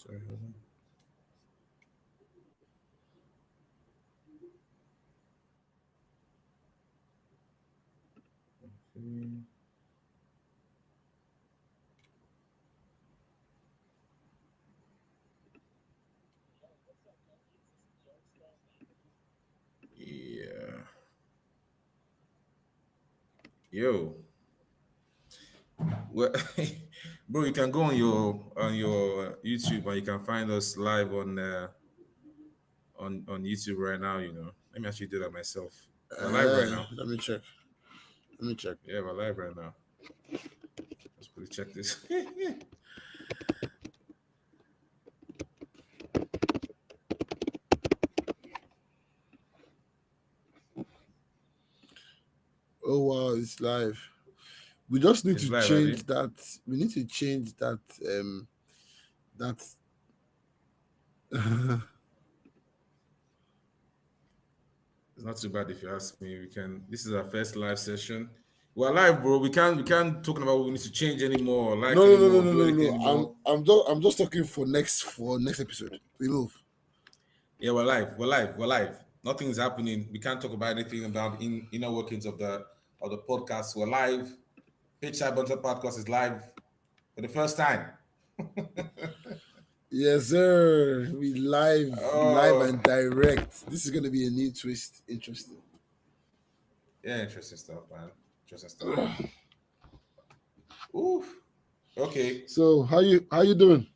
Sorry, hold on. Okay. Yeah. Yo. Well, bro, you can go on your YouTube and you can find us live on YouTube right now. Let me actually do that myself. We're live right now. Let me check. Let me check. Yeah, we're live right now. Let's quickly check this. Oh wow, it's live. We just need It's to live, change Abby. that. We need to change that. That. It's not too bad if you ask me. We can. This is our first live session. We're live, bro. We can't talk about what we need to change anymore, No, like no, no, no, anymore, no, do no, anything no. anymore. I'm just talking for next episode. We move. Yeah, we're live. We're live. We're live. Nothing's happening. We can't talk about anything about inner workings of the podcast. We're live. Pitch Side Bunter podcast is live for the first time. Yes, sir. We live Oh, and direct. This is gonna be a new twist. Interesting. yeah, interesting stuff, man. Interesting stuff. Oof. Okay, So how you doing?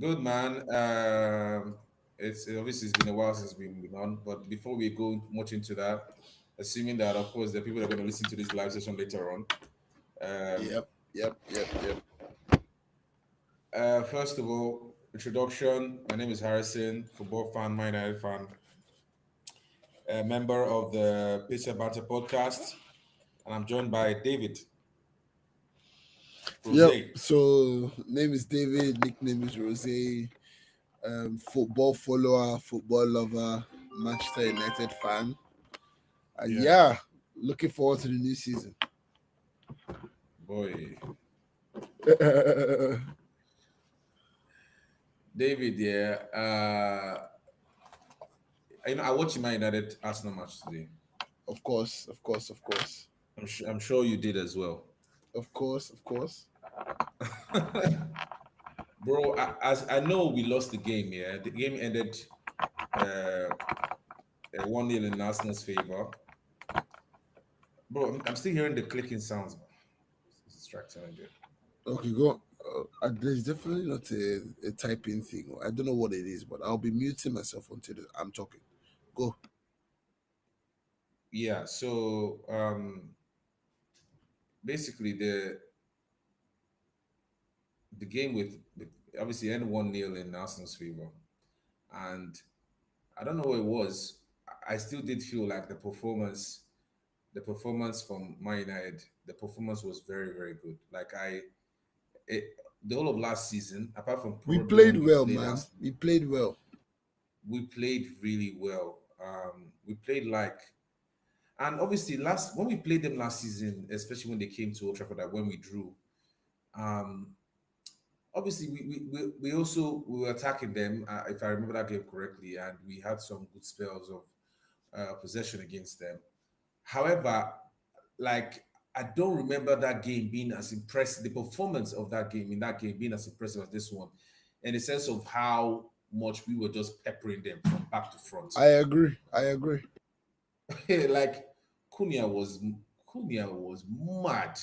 good man. It's obviously it's been a while since we've been on, but before we go much into that, assuming that of course the people that are going to listen to this live session later on. Um, Yep. First of all, introduction. My name is Harrison, football fan, Man United fan, a member of the Pizza Banter podcast, and I'm joined by David Yep. Rose. So name is David. Nickname is Rose. Football follower, football lover, Manchester United fan. Yeah, Yeah, looking forward to the new season. boy. David, yeah. I watched my United Arsenal match today. Of course, of course, of course, I'm sure you did as well. of course, of course. Bro, as I know we lost the game, yeah. The game ended 1-0 in Arsenal's favor. Bro, I'm still hearing the clicking sounds. It's distracting again. Okay, go. There's definitely not a typing thing. I don't know what it is, but I'll be muting myself until I'm talking. Go. Yeah, so basically the game with obviously end 1-0 in Arsenal's favor. And I don't know what it was. I still did feel like the performance from Man United, the performance was very, very good. It, the whole of last season, apart from We probably played when we well, played man. Arsenal, We played well. we played really well. We played like, and obviously last when we played them last season, especially when they came to Old Trafford, like when we drew, um, obviously we were attacking them, if I remember that game correctly, and we had some good spells of possession against them. However, like I don't remember that game being as impressive, the performance of that game in that game being as impressive as this one, in the sense of how much we were just peppering them from back to front. I agree. Like Cunha was mad.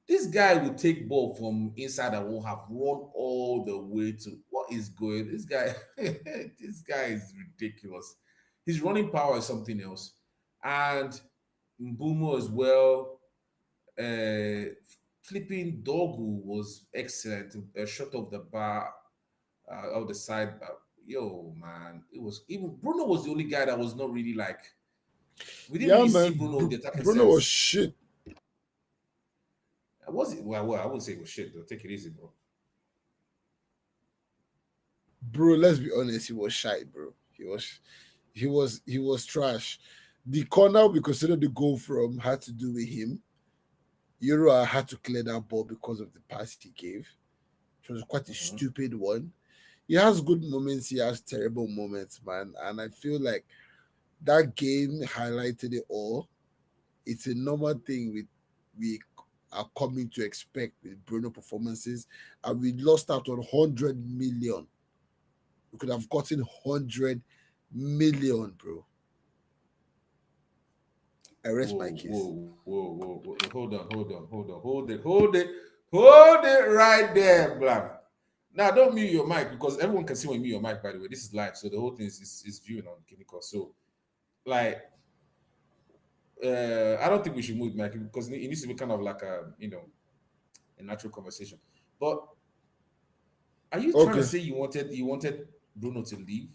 This guy will take ball from inside and will have run all the way to what is going. This guy, this guy is ridiculous. His running power is something else, and Mbumo as well. Flipping Dogu was excellent. A shot of the bar, of the side. Yo, man, it was even Bruno was the only guy that was not really like. We didn't Yeah, really see man. Bruno in the attacking Bruno was sense. shit, Was it? Well, I wouldn't say it was shit though. Take it easy, bro. bro. Let's be honest. He was shy, bro. He was trash. The corner we considered the goal from had to do with him. Euro had to clear that ball because of the pass he gave. It was quite a Mhm. stupid one. He has good moments, he has terrible moments, man. And I feel like that game highlighted it all. It's a normal thing we are coming to expect with Bruno performances, and we lost out on 100 million. We could have gotten 100 million, bro. I rest my Whoa, case. whoa, whoa, whoa, whoa. Hold on. Hold it right there, Black. Now, don't mute your mic because everyone can see when you mute your mic, by the way. This is live, so the whole thing is viewing on Kimiko. So, like, I don't think we should mute mic because it needs to be kind of like a natural conversation. But are you trying to Okay. say you wanted Bruno to leave?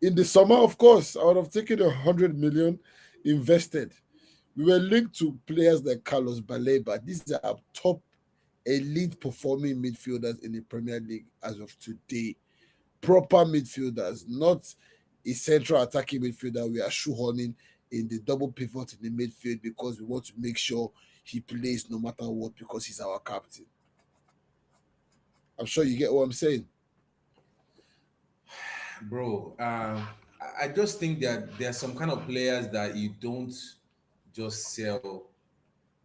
In the summer, of course, I would have taken 100 million invested. We were linked to players like Carlos Baleba. These are top elite performing midfielders in the Premier League as of today. Proper midfielders, not a central attacking midfielder we are shoehorning in the double pivot in the midfield because we want to make sure he plays no matter what because he's our captain. I'm sure you get what I'm saying. Bro, I just think that there are some kind of players that you don't just sell.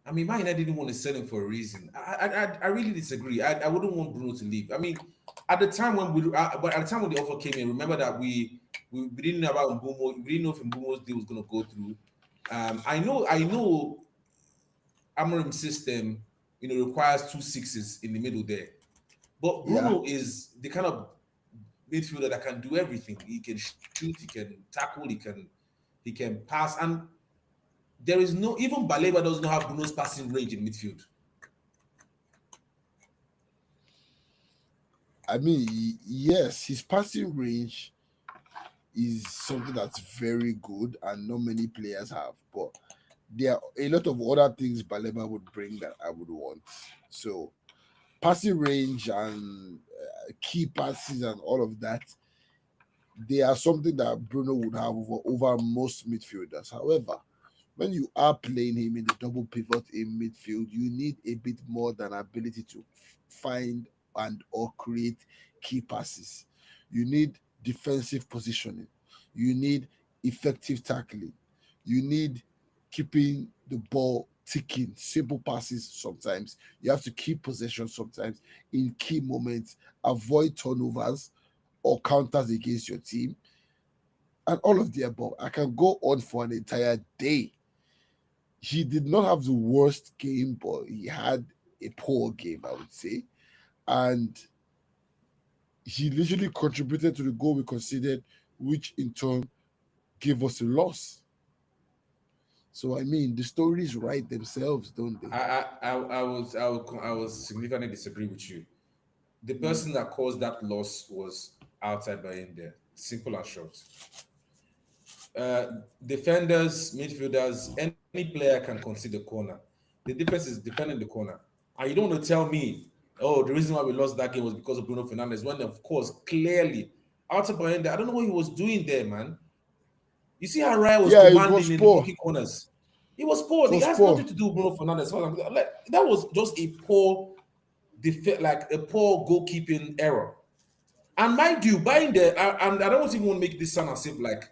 I mean, Man United didn't want to sell him for a reason. I really disagree. I wouldn't want Bruno to leave. I mean, but at the time when the offer came in, remember that we didn't know about Mbumo. We didn't know if Mbumo's deal was going to go through. I know Amorim's system, requires two sixes in the middle there. But Yeah. Bruno is the kind of midfielder that can do everything. He can shoot, he can tackle, he can pass, and there is no even Baleba does not have Bruno's passing range in midfield. I mean, yes, his passing range is something that's very good and not many players have. But there are a lot of other things Baleba would bring that I would want. So passing range and key passes and all of that, they are something that Bruno would have over most midfielders. However, when you are playing him in the double pivot in midfield, you need a bit more than ability to find and or create key passes. You need defensive positioning. You need effective tackling. You need keeping the ball ticking, simple passes sometimes. You have to keep possession sometimes in key moments, avoid turnovers or counters against your team, and all of the above. I can go on for an entire day. He did not have the worst game, but he had a poor game, I would say. And he literally contributed to the goal we conceded, which in turn gave us a loss. So I mean, the stories write themselves, don't they? I was significantly disagree with you. The Mm. person that caused that loss was outside by in there. Simple and short. Uh, Defenders, midfielders, any player can concede the corner. The difference is defending the corner. And you don't want to tell me, oh, the reason why we lost that game was because of Bruno Fernandes. When of course, clearly, outside by in there, I don't know what he was doing there, man. You see how Raya was Yeah, it commanding was in the poor. blocking corners. He was poor. It It was has poor. nothing to do with Bruno Fernandes. Like, that was just a poor like a poor goalkeeping error. And mind you, buying the and I don't even want to make this sound as if like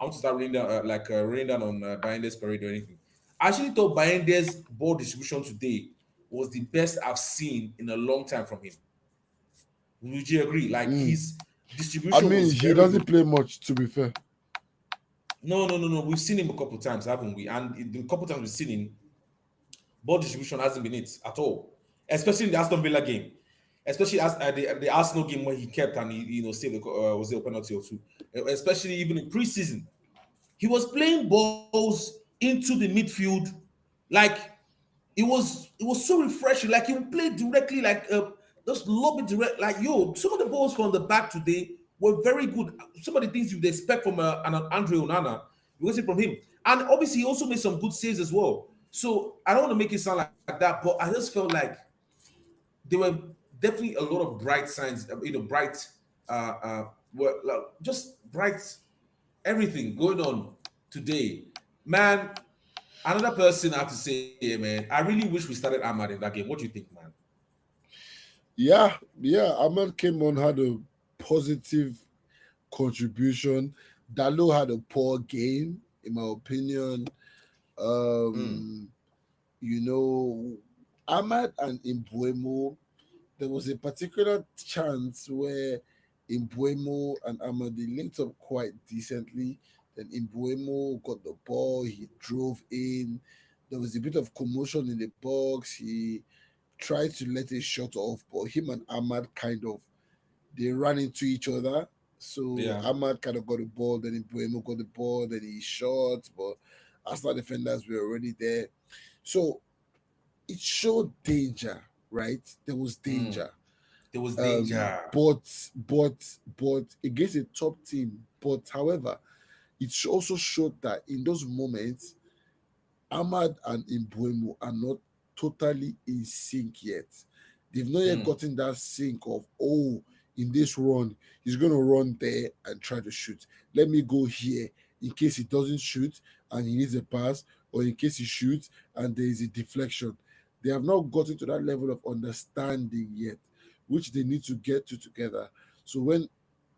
I want to start raining down on Binder's parade or anything. I actually thought Binder's ball distribution today was the best I've seen in a long time from him. Would you agree? Like Mm. his I distribution mean, was he very doesn't good. play much, to be fair. No. We've seen him a couple times, haven't we? And the couple times we've seen him, ball distribution hasn't been it at all, especially in the Aston Villa game, especially as the Arsenal game where he kept and he saved the was it a penalty or two, especially even in preseason, he was playing balls into the midfield, like it was so refreshing. Like he would play directly, like just lob it direct. Like some of the balls from the back today were very good. Some of the things you'd expect from an Andre Onana, you will see from him. And obviously, he also made some good saves as well. So I don't want to make it sound like that, but I just felt like there were definitely a lot of bright signs, bright, like, just bright everything going on today, man. Another person I have to say here, man. I really wish we started Ahmad in that game. What do you think, man? Yeah. Ahmed came on, had a positive contribution. Dalo had a poor game, in my opinion. Mm, Um, you know, Ahmad and Imbuemo, there was a particular chance where Imbuemo and Ahmad they linked up quite decently. Then Imbuemo got the ball, he drove in. There was a bit of commotion in the box. He tried to let it shut off, but him and Ahmad kind of they ran into each other. So yeah. Ahmad kind of got the ball, then Imbuemo got the ball, then he shot, but Arsenal defenders were already there. So it showed danger, right? There was Mm, danger. there was Um, danger. but against a top team. But however, it also showed that in those moments, Ahmad and Imbuemo are not totally in sync yet. They've not yet Mm, gotten that sync of, oh, in this run, he's going to run there and try to shoot. Let me go here in case he doesn't shoot and he needs a pass, or in case he shoots and there is a deflection. They have not gotten to that level of understanding yet, which they need to get to together. So when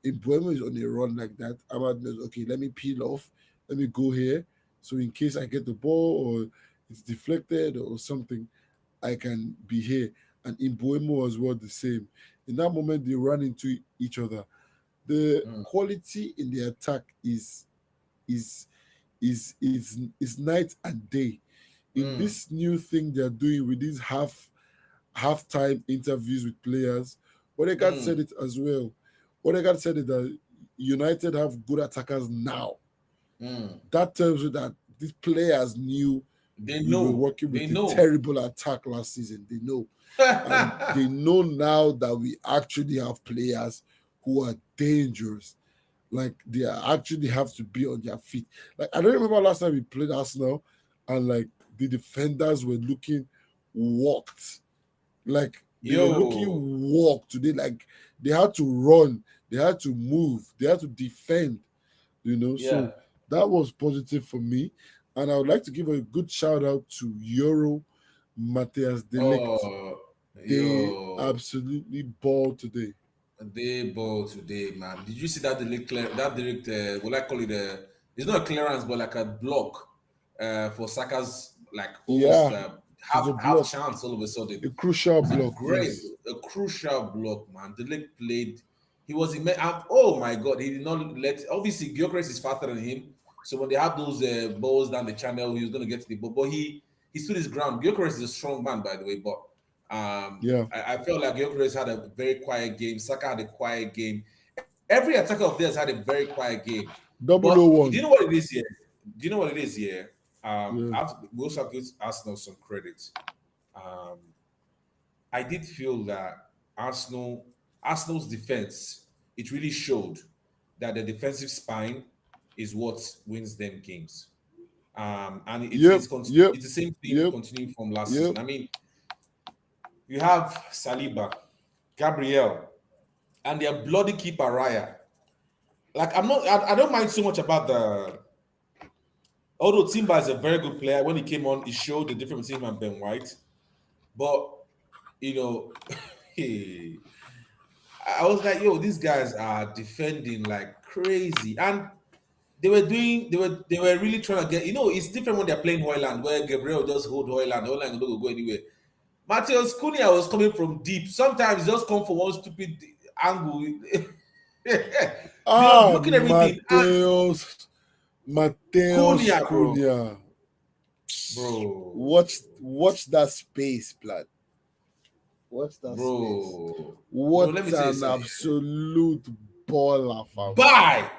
Imbuemo is on a run like that, Ahmad knows, okay, let me peel off, let me go here, so in case I get the ball or it's deflected or something, I can be here. And in Boemo as well, the same. In that moment, they ran into each other. The mm, quality in the attack is is night and day. In mm, this new thing they're doing with these halftime interviews with players, Odegaard said mm, it as well. Odegaard said it that United have good attackers now. mm. That tells you that these players knew They we were know. working They with a know. terrible attack last season. They know. And they know now that we actually have players who are dangerous. Like they actually have to be on their feet. Like I don't remember last time we played Arsenal and like the defenders were looking walked. Like they were looking Yo. walked today. Like they had to run, they had to move, they had to defend, Yeah. So that was positive for me. And I would like to give a good shout out to Euro Matthias Delict. Oh, They yo. absolutely balled today. They ball today, man. Did you see that direct what I call it it's not a clearance but like a block for Saka's like almost Yeah, it was a half block, chance all of a sudden. a crucial It's a block. great, Yes. a crucial block, man. The leg played. He was in. Oh my god, he did not let. Obviously, Gyökeres is faster than him. So when they have those balls down the channel, he was going to get to the ball. But he stood his ground. Gyökeres is a strong man, by the way. But Yeah. I felt like Gyökeres had a very quiet game. Saka had a quiet game. Every attacker of theirs had a very quiet game. Double O But do you one. know what it is here? Do you know what it is here? Yeah. We also have to give Arsenal some credit. Um, I did feel that Arsenal's defense, it really showed that the defensive spine is what wins them games. And Yep. Yep. it's the same thing Yep. continuing from last Yep. season. I mean, you have Saliba, Gabriel, and their bloody keeper Raya. Like I don't mind so much about the. Although Timber is a very good player, when he came on, he showed the difference between him and Ben White. But you know, hey, I was like, yo, these guys are defending like crazy. And they were really trying to get, it's different when they're playing Hoyland, where Gabriel just hold Hoyland don't go anywhere. Mateus Cunha was coming from deep. Sometimes he just come from one stupid angle. They were Ah, blocking everything. And Mateus Cunha, Cunha. bro, Watch that space, blood. Watch that space. bro, bro. What Let me tell you an something. absolute baller, fam. Bye.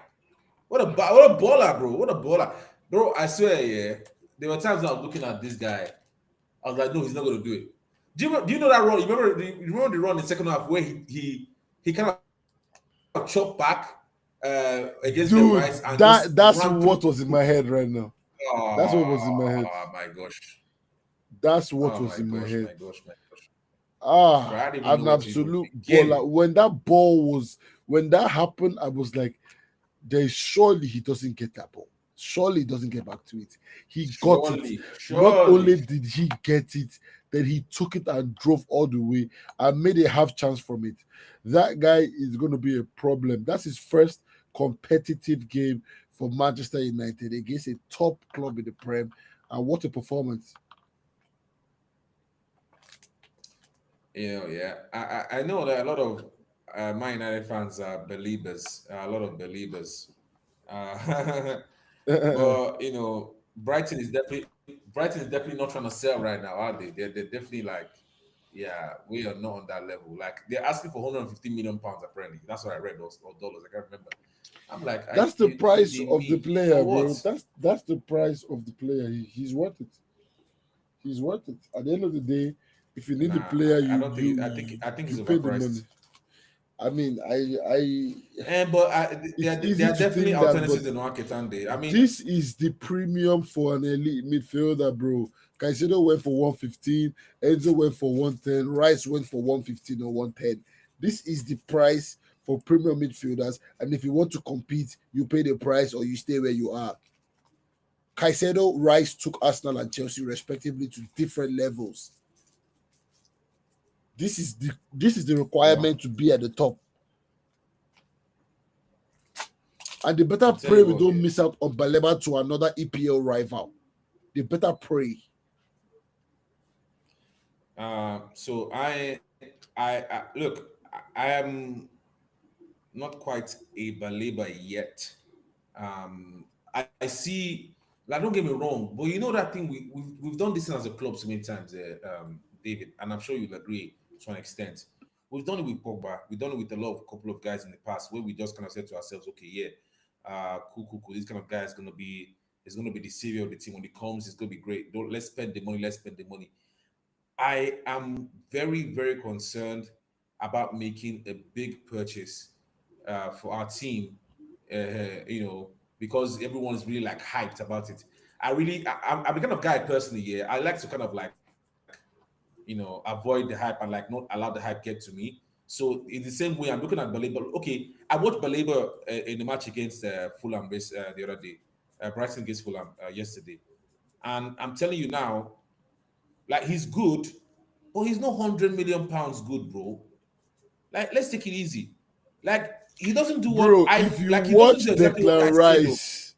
What a baller, bro. What a baller. Bro, I swear, yeah. There were times I was looking at this guy. I was like, no, he's not gonna do it. Do you know that run? You remember the run in the second half where he kind of chopped back against Ben Dude, White and just that's ran through. what was in my head right now. That's what was in my head. Oh my gosh. That's what Oh was my in my gosh, head. my gosh, my gosh. Bro, Ah, I didn't even know an where to even absolute begin. baller. When that happened, I was like, there surely he doesn't get that ball. Surely he doesn't get back to it. He got it. Surely, Not only surely. did he get it, then he took it and drove all the way and made a half chance from it. That guy is going to be a problem. That's his first competitive game for Manchester United against a top club in the Prem. And what a performance. Yeah. I know that a lot of Man United fans are believers, a lot of believers. But Brighton is definitely not trying to sell right now, are they? They're definitely like, yeah, we are not on that level. Like they're asking for 150 million pounds apparently. That's what I read, or dollars. I can't remember. I'm like, That's the you price kidding of the me? For player, what? bro. That's the price of the player. He's worth it. He's worth it. At the end of the day, if you need the Nah, player, I you don't think. you I think you it's pay the money. overpriced. I mean, I And but it's there easy are to definitely think that, but alternatives in the market, aren't they? I mean, this is the premium for an elite midfielder, bro. Caicedo went for 115, Enzo went for 110, Rice went for 115 or 110. This is the price for premium midfielders, and if you want to compete, you pay the price or you stay where you are. Caicedo, Rice took Arsenal and Chelsea respectively to different levels. This is the well, requirement to be at the top. And they better I tell pray you we what. don't miss out on Baleba to another EPL rival. They better pray. So I look. I am not quite a believer yet. I see. Like, don't get me wrong, but you know that thing we've done this thing as a club so many times, David, and I'm sure you'll agree to an extent. We've done it with Pogba. We've done it with a couple of guys in the past where we just kind of said to ourselves, okay, yeah, cool. This kind of guy is gonna be the savior of the team when he comes. It's gonna be great. Don't let's spend the money. Let's spend the money. I am very, very concerned about making a big purchase for our team, because everyone is really like hyped about it. I'm the kind of guy personally, yeah, I like to kind of like, avoid the hype and like not allow the hype get to me. So in the same way, I'm looking at Baleba. Okay, I watched Baleba in the match against Fulham the other day, Brighton against Fulham yesterday, and I'm telling you now, like he's good, but he's not 100 million pounds good, bro. Like, let's take it easy. Like, he doesn't do what Bro, if you he doesn't watch do exactly what Declan I said though. Rice,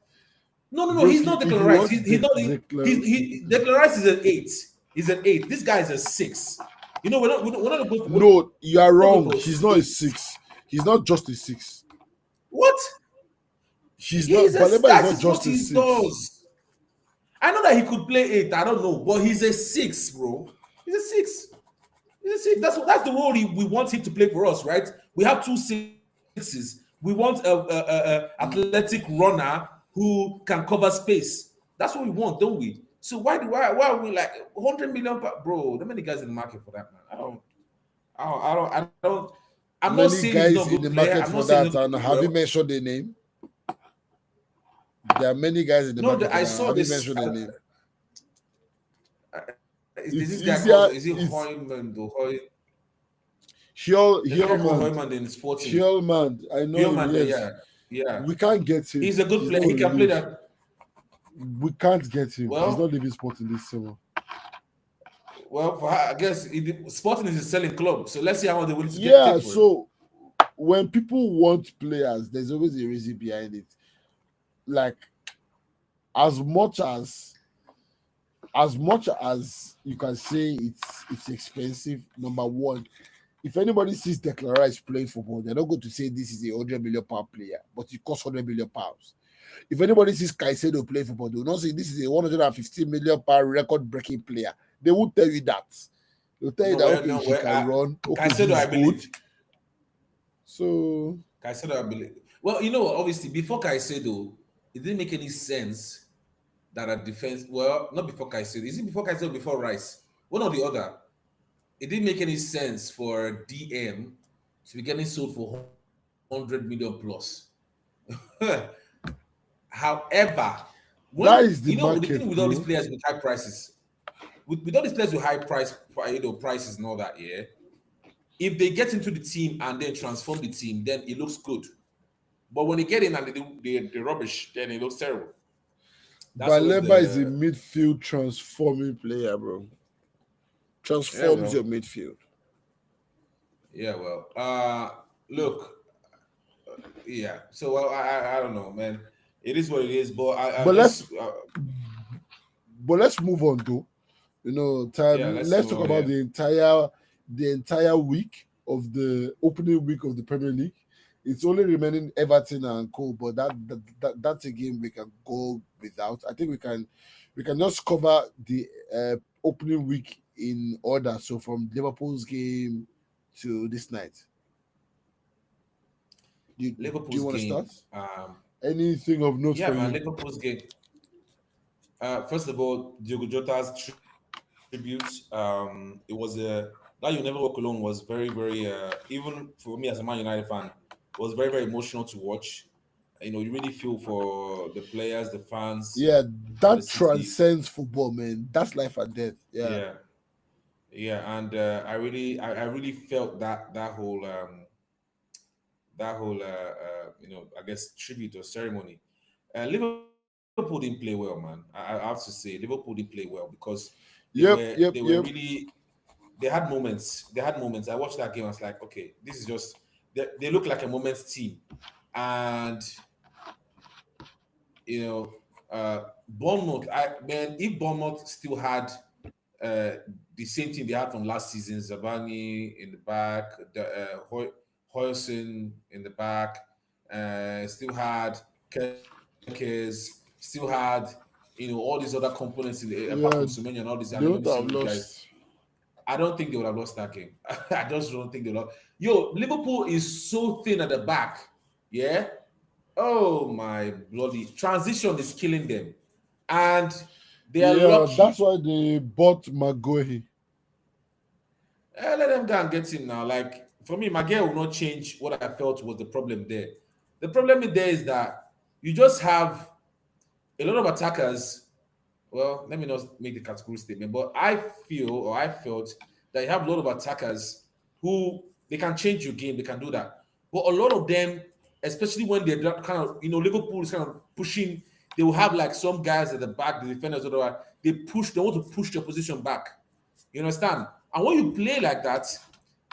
No. He's broski, not if Declan you Rice. watch He's not. Declan, Declan Rice is an eight. He's an eight. This guy is a six. We're not going for no, you are we're not going wrong. for He's not a six. six. He's not just a six. What? He's not. He's a. Baleba is That not is what just a he six. does. I know that he could play eight. I don't know, but he's a six, bro. He's a six. He's a six. That's the role we want him to play for us, right? We have two sixes. We want a athletic runner who can cover space. That's what we want, don't we? So why are we like 100 million, bro? There are many guys in the market for that, man. I don't. I'm not Many saying he's not a guys in good the player. market I'm not for saying he's that. not going And to do have you well. mentioned the name? There are many guys in the No, market for I that. saw Have you this. mentioned the name? Is It's this guy called? easier. Is it It's Hoyman? There's a guy called Hjulmand. Hoyman in Sporting. Hjulmand. I know him. Human, Yes, yeah. we can't get him. He's a good He's player. not He going can to play leave. that. We can't get him. He's not Well, leaving Sporting this summer. I guess Sporting is a selling club. So let's see how much they're willing to Yeah. take for him. So when people want players, there's always a reason behind it. Like as much as you can say it's expensive. Number one, if anybody sees Declan Rice playing football, they're not going to say this is a £100 million player, but it costs £100 million. If anybody sees Caicedo play football, they will not say this is a £150 million record-breaking player. They won't tell you that. They'll tell you that okay, No, he well, can run, okay, Caicedo, he's I good. believe. So Caicedo, I believe. Well, obviously, before Caicedo, it didn't make any sense that a defense. Well, not before Caicedo. Is it before Caicedo or before Rice? One or the other. It didn't make any sense for DM to be getting sold for 100 million plus. However, that when is the the thing market, with all these bro. players with high prices, with all these players with high prices and all that, yeah. If they get into the team and then transform the team, then it looks good. But when they get in and they rubbish, then it looks terrible. That's always Baleba is a the midfield transforming player, bro. yeah. Transforms your Well, midfield. yeah. Well, look, yeah. So well, I don't know, man. It is what it is. But I But let's just but let's move on though. yeah. Time. Let's Let's move talk on. Yeah. about the entire week of the opening week of the Premier League. It's only remaining Everton and Co, but that's a game we can go without. I think we can just cover the opening week in order. So from Liverpool's game to this night. Do you Liverpool's want to start? game. Anything of note Yeah, for man. you? Liverpool's game. First of all, Diogo Jota's tribute. It was a that you never walk alone was very, very. Even for me as a Man United fan, was very, very emotional to watch. You know, you really feel for the players, the fans Yeah, of the that city. transcends football, man. That's life and death. Yeah. Yeah, yeah, and I really felt that whole, I guess tribute or ceremony. Liverpool didn't play well, man. I have to say, Liverpool didn't play well because Yep, they yep, were yep. really they had moments. They had moments. I watched that game. I was like, okay, this is just they look like a moments team, and Bournemouth. If Bournemouth still had uh, the same team they had from last season, Zabani in the back, Hoyson in the back, still had Kerkez, still had all these other components apart from Yeah, Semenyo and all these they would have Young guys. lost. I don't think they would have lost that game. I just don't think they would have. Yo, Liverpool is so thin at the back. Yeah. Oh my bloody transition is killing them. And they are Yeah, that's lucky. why they bought Maguire. Let them go and get him now. Like for me, Maguire will not change what I felt was the problem there. The problem there is that you just have a lot of attackers. Well, let me not make the category statement, but I feel or I felt that you have a lot of attackers who they can change your game, they can do that. But a lot of them, especially when they're kind of, Liverpool is kind of pushing, they will have like some guys at the back, the defenders, whatever, they want to push their position back. You understand? And when you play like that,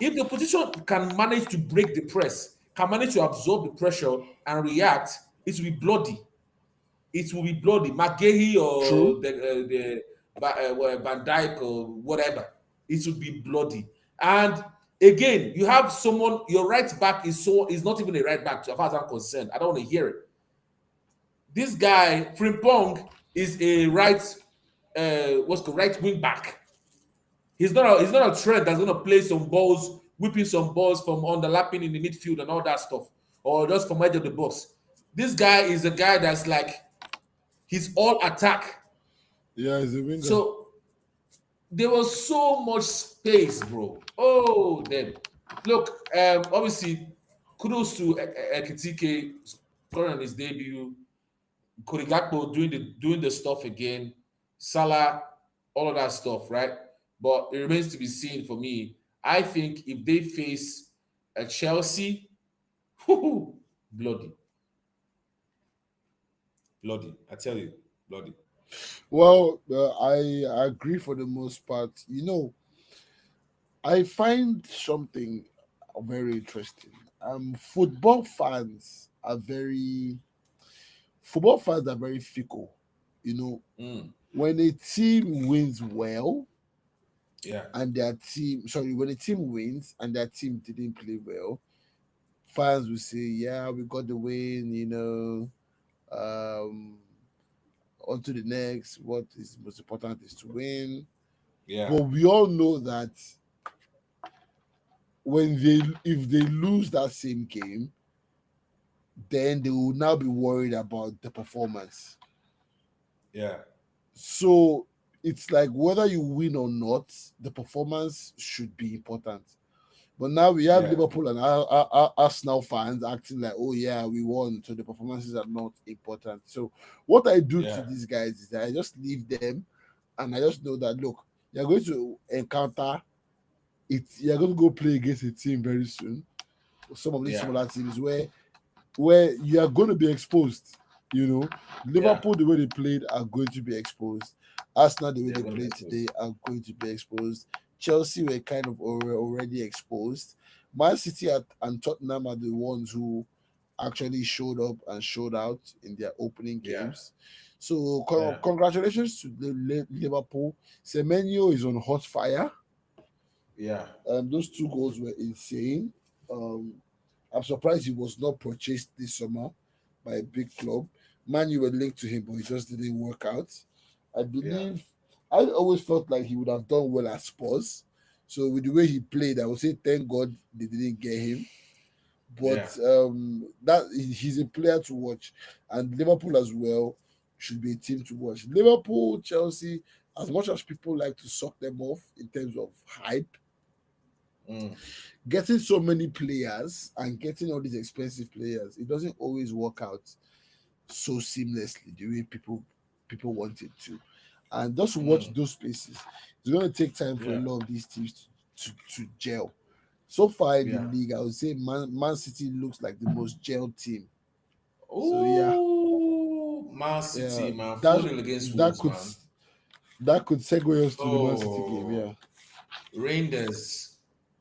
if the position can manage to break the press, can manage to absorb the pressure and react, it will be bloody. It will be bloody. McGahey True. or Van Dyke or whatever. It will be bloody. And again, you have someone. Your right back is not even a right back, as far as I'm concerned. I don't want to hear it. This guy Frimpong is a what's the right wing back. He's not a trend that's gonna play some balls, whipping some balls from underlapping in the midfield and all that stuff, or just from edge of the box. This guy is a guy that's like he's all attack. Yeah, he's a winger. So there was so much space, bro. Oh, then look. Obviously, kudos to Ekitike scoring on his debut. Korigakpo doing the stuff again. Salah, all of that stuff, right? But it remains to be seen for me. I think if they face a Chelsea, bloody, bloody. I tell you, bloody. Well, I agree for the most part. I find something very interesting. Football fans are very fickle. You know, Mm, when a team wins well yeah, and when a team wins and their team didn't play well, fans will say, "Yeah, we got the win." Um, on to the next. What is most important is to win. yeah, But we all know that if they lose that same game, then they will now be worried about the performance. yeah, So it's like whether you win or not, the performance should be important. But now we have yeah, Liverpool and our Arsenal fans acting like, oh yeah, we won, so the performances are not important. So what I do to yeah, these guys is that I just leave them, and I just know that look, you're going to encounter it. You're going to go play against a team very soon. Some of these yeah, smaller teams where you are going to be exposed. Yeah. Liverpool, the way they played, are going to be exposed. Arsenal, the way They're they going to be played exposed. today, are going to be exposed. Chelsea were kind of already exposed. Man City and Tottenham are the ones who actually showed up and showed out in their opening Yeah. games. So Yeah. congratulations to the Liverpool. Semenyo is on hot fire. Yeah. Those two goals were insane. Um, I'm surprised he was not purchased this summer by a big club. Man, you were linked to him, but it just didn't work out. I Yeah. believe I always felt like he would have done well at Spurs. So with the way he played, I would say thank God they didn't get him. But Yeah. that he's a player to watch, and Liverpool as well should be a team to watch. Liverpool, Chelsea, as much as people like to suck them off in terms of hype, Mm. getting so many players and getting all these expensive players, it doesn't always work out so seamlessly the way people want it to. And just watch Mm. those places. It's going to take time for a Yeah. lot of these teams to gel. So far in the Yeah. league, I would say Man City looks like the most gel team. So yeah, Oh, Man yeah, City, man. that 4-0 against that Wolves, could man. that could segue us to the Man City game. Yeah, Oh, Rangers.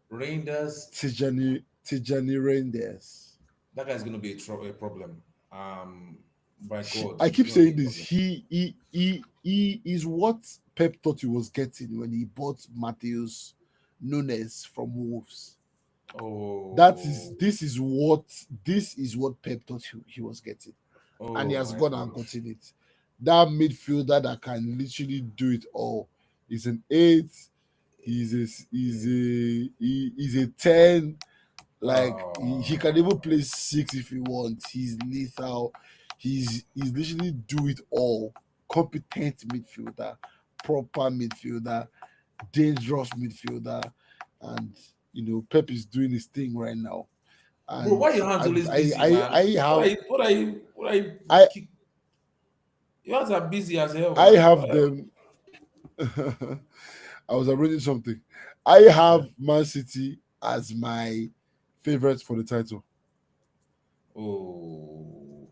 Rangers. Tijani Reinders. That guy's going to be a problem. By God, I he's keep going to be saying a this. problem. He is what Pep thought he was getting when he bought Matheus Nunes from Wolves. That is Oh, this is what Pep thought he was getting, and he oh has my gone and gosh. gotten it. That midfielder that can literally do it all. He's an eight. He's a 10. Like he can even Oh, play six if he wants. He's lethal. He's literally do it all. Competent midfielder, proper midfielder, dangerous midfielder, and Pep is doing his thing right now. bro, And why your hands I always I busy, I, man? I have What are you? I Your hands are busy as hell, I man. have What the hell? them. I was arranging something. I Yeah. have Man City as my favorite for the title. Oh,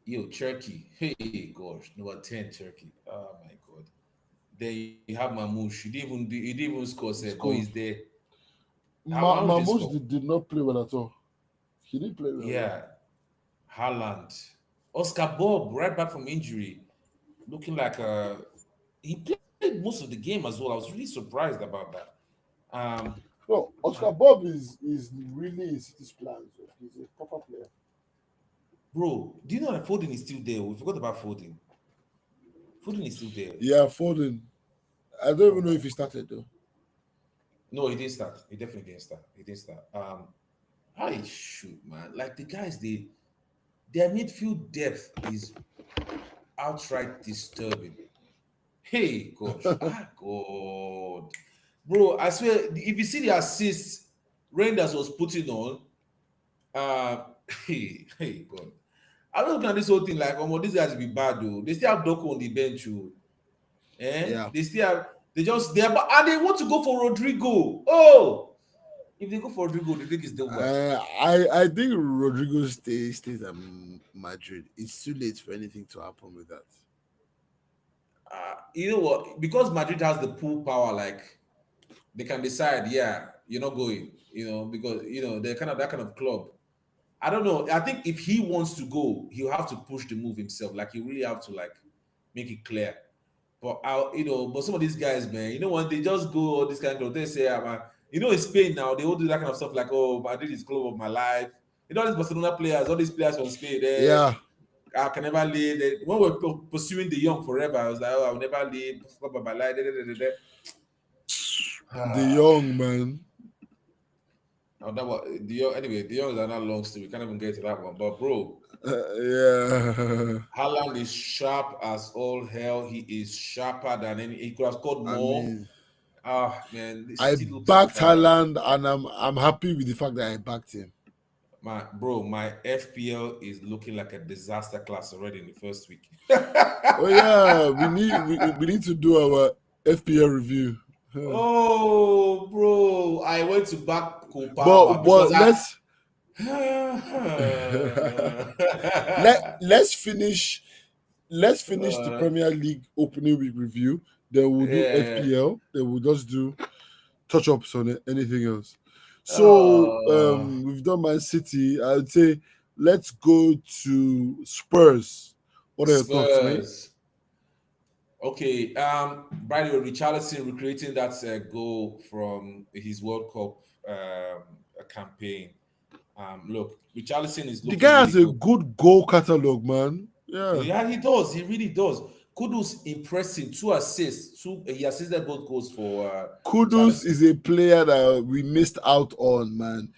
yo, Turkey. Hey, gosh, number 10, Turkey. Oh my God. Then you have Mamouche. He didn't even score, He say, but he's scored. there. How much they Mamouche score? did not play well at all. He didn't play well. Yeah. Yeah, Haaland, Oscar Bob, right back from injury, looking like he played most of the game as well. I was really surprised about that. Um, No, uh, Oscar Bob is really in City's plans. He's a proper player. bro, do you know that Foden is still there? We forgot about Foden. Foden is still there. Yeah, Foden. I don't Oh even know my if he started though. no, he didn't start. He definitely didn't start. He didn't start. I shoot, man. Like the guys, their midfield depth is outright disturbing. Hey, gosh. Ah, God. Bro, I swear, if you see the assists Rangers was putting on, uh, hey, God. I don't look at this whole thing like, oh, these guys will be bad, though. They still have Doku on the bench, oh. Yeah. They still have, and they want to go for Rodrigo. Oh, if they go for Rodrigo, the league is over. I think Rodrigo stays at Madrid. It's too late for anything to happen with that. You know what? Because Madrid has the pull power, like, they can decide, yeah, you're not going, because, they're kind of that kind of club. I don't know. I think if he wants to go, he'll have to push the move himself. Like he really have to like make it clear. But but some of these guys, man, when they just go all this kind of club, they say, in Spain now, they all do that kind of stuff like, oh, Madrid is club of my life. All these Barcelona players, all these players from Spain, Yeah. I can never leave. When we're pursuing the young forever, I was like, oh, I'll never leave. Club of my life. The young man. Oh, that was anyway. The young are not long still. We can't even get to that one. But bro, Yeah. Haaland is sharp as all hell. He is sharper than any. He could have scored I more. mean, Ah, man, the I city looks backed Haaland, and I'm happy with the fact that I backed him. my FPL is looking like a disaster class already in the first week. Oh yeah, we need to do our FPL review. Huh. Oh, bro, I went to back Cole But Palmer because I let's Let's finish. Let's finish the uh, Premier League opening week review. Then we'll do yeah. FPL. Then we'll just do touch ups on it, anything else. So Uh, we've done Man City. I would say let's go to Spurs. What are your thoughts, mate? Spurs. Okay. By the way, Richarlison recreating that goal from his World Cup campaign. Look, Richarlison is The looking guy has really a good. good goal catalog, man. Yeah. Yeah, he does. He really does. Kudus impressing. Two assists. He assisted both goals for Kudus Richarlison. is a player that we missed out on, man.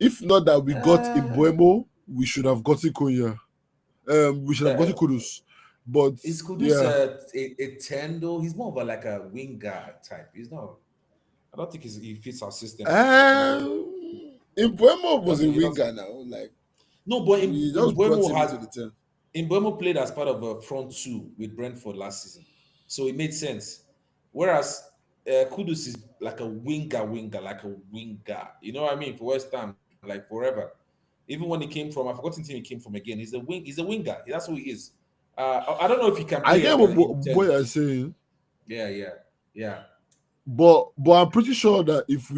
If not that we got Uh, Imbuemo, we should have gotten Konya. We should have gotten uh, Kudus. But is Kudus yeah. a 10 though? He's more of a like a winger type. He's not. I don't think he fits our system. Imbuemo was a He doesn't. winger now. Like No, but we in just brought Buemo him has into the team. Mbeumo played as part of a front two with Brentford last season, so it made sense. Whereas Kudus is like a winger, like a winger. You know what I mean? For West Ham, like forever. Even when he came from, I've forgotten team he came from again. He's a wing. He's a winger. That's who he is. I don't know if he can I play get like what, an what intent. you're saying, Yeah, yeah, yeah. but I'm pretty sure that if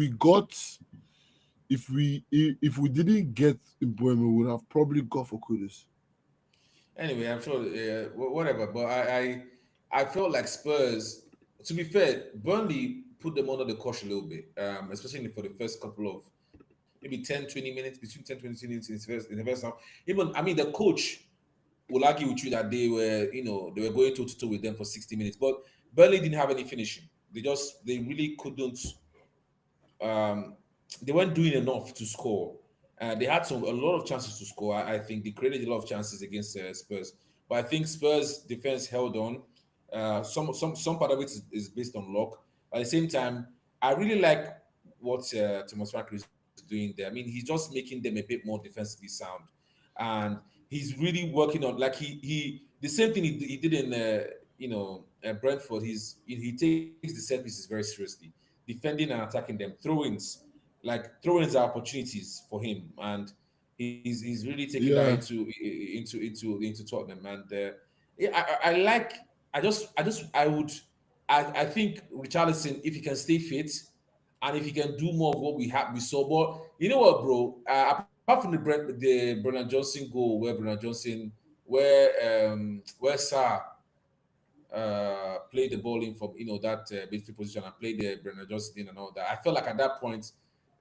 we didn't get Imbuemo, we would have probably got for Kudus. Anyway, I'm sure whatever. But I felt like Spurs. To be fair, Burnley put them under the cosh a little bit, especially for the first couple of maybe 10, 20 minutes, between 10, 20 minutes in the first half. Even I mean, the coach will argue with you that they were going toe to toe with them for 60 minutes, but Burnley didn't have any finishing. They really couldn't. Um, they weren't doing enough to score. They had a lot of chances to score. I think they created a lot of chances against Spurs, but I think Spurs defense held on. Some part of it is based on luck. At the same time, I really like what Thomas Frank is doing there. I mean, he's just making them a bit more defensively sound, and he's really working on like he the same thing he did in Brentford. He takes the set pieces very seriously, defending and attacking them. Throw-ins are opportunities for him, and he's really taking that Yeah, into Tottenham. And yeah, I like. I would. I think Richarlison, if he can stay fit, and if he can do more of what we saw. But you know what, bro? Apart from the Brennan Johnson goal, where Sarr played the ball in from that midfield position and played the Brennan Johnson in and all that. I felt like at that point,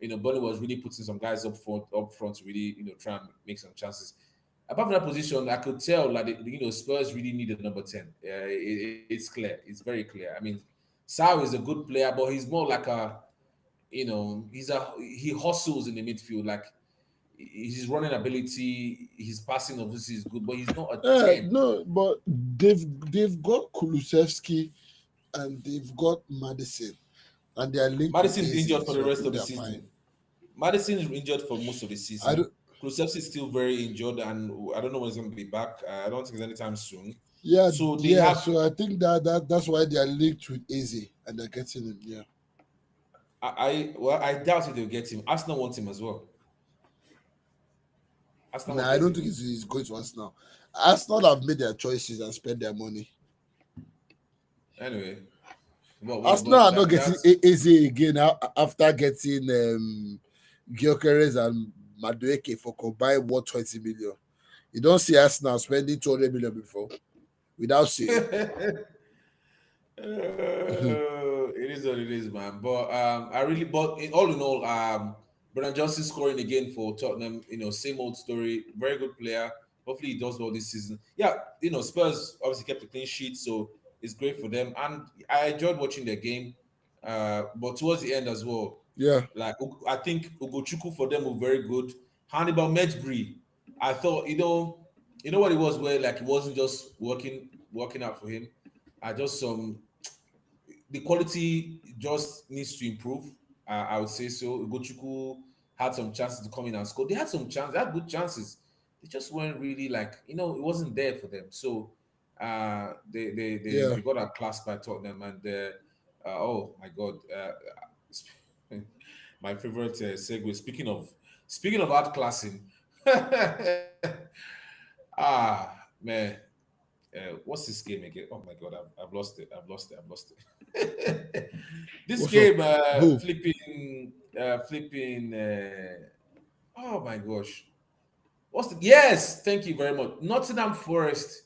Burnley was really putting some guys up front to really try and make some chances. Apart from that position, I could tell like Spurs really needed number 10. It's clear. It's very clear. I mean, Sarr is a good player, but he's more like he hustles in the midfield. Like his running ability, his passing obviously is good, but he's not a 10. no, but they've got Kulusevski and they've got Madison, and they are linked with Madison is Eze, injured for the so I rest think of the they're fine. season. Madison is injured for most of the I season. don't. Kulusevski is still very injured, and I don't know when he's going to be back. I don't think it's anytime soon. Yeah, So they yeah. have. So I think that's why they are linked with Eze, and they're getting him. Yeah. I doubt if they'll get him. Arsenal want him as well. Arsenal Nah, want I don't Eze. think he's going to Arsenal. Arsenal have made their choices and spent their money. Anyway, Arsenal are not getting that's Eze again after getting Gyökeres and Madueke for combined 120 million. You don't see Arsenal spending 200 million before without saying. It is what it is, man. But but in all, Brennan Johnson scoring again for Tottenham. Same old story. Very good player. Hopefully, he does well this season. Yeah, Spurs obviously kept a clean sheet, so it's great for them. And I enjoyed watching their game. But towards the end as well, Yeah, like I think Ugochukwu for them were very good. Hannibal Mejbri, I thought what it was where like it wasn't just working out for him. I just the quality just needs to improve. I would say so. Ugochukwu had some chances to come in and score. They had some chances. They had good chances. They just weren't really like it wasn't there for them. So yeah. they got outclassed by Tottenham and oh my god, my favorite segue. Speaking of outclassing, man, what's this game again? Oh my god, I've lost it. I've lost it. I've lost it. This What's up? game, Who? flipping. Oh my gosh, what's the? Yes, thank you very much. Nottingham Forest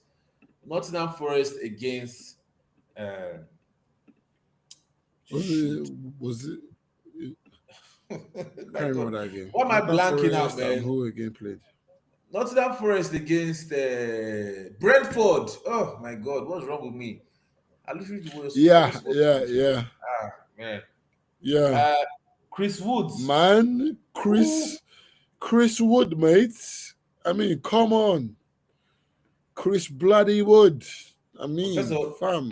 against. Uh, Was it? shoot, Was it? my Can't god, remember that game. why am I Nottingham blanking out, Forest and man? who again played? Nottingham Forest against Brentford. Oh my god, what's wrong with me? I literally was Yeah, almost yeah, forgetting. yeah, Man. yeah. Uh, Chris Woods. Man, Ooh. Chris Wood, mate. I mean, come on, Chris Bloody Wood. I First of mean, all, fam,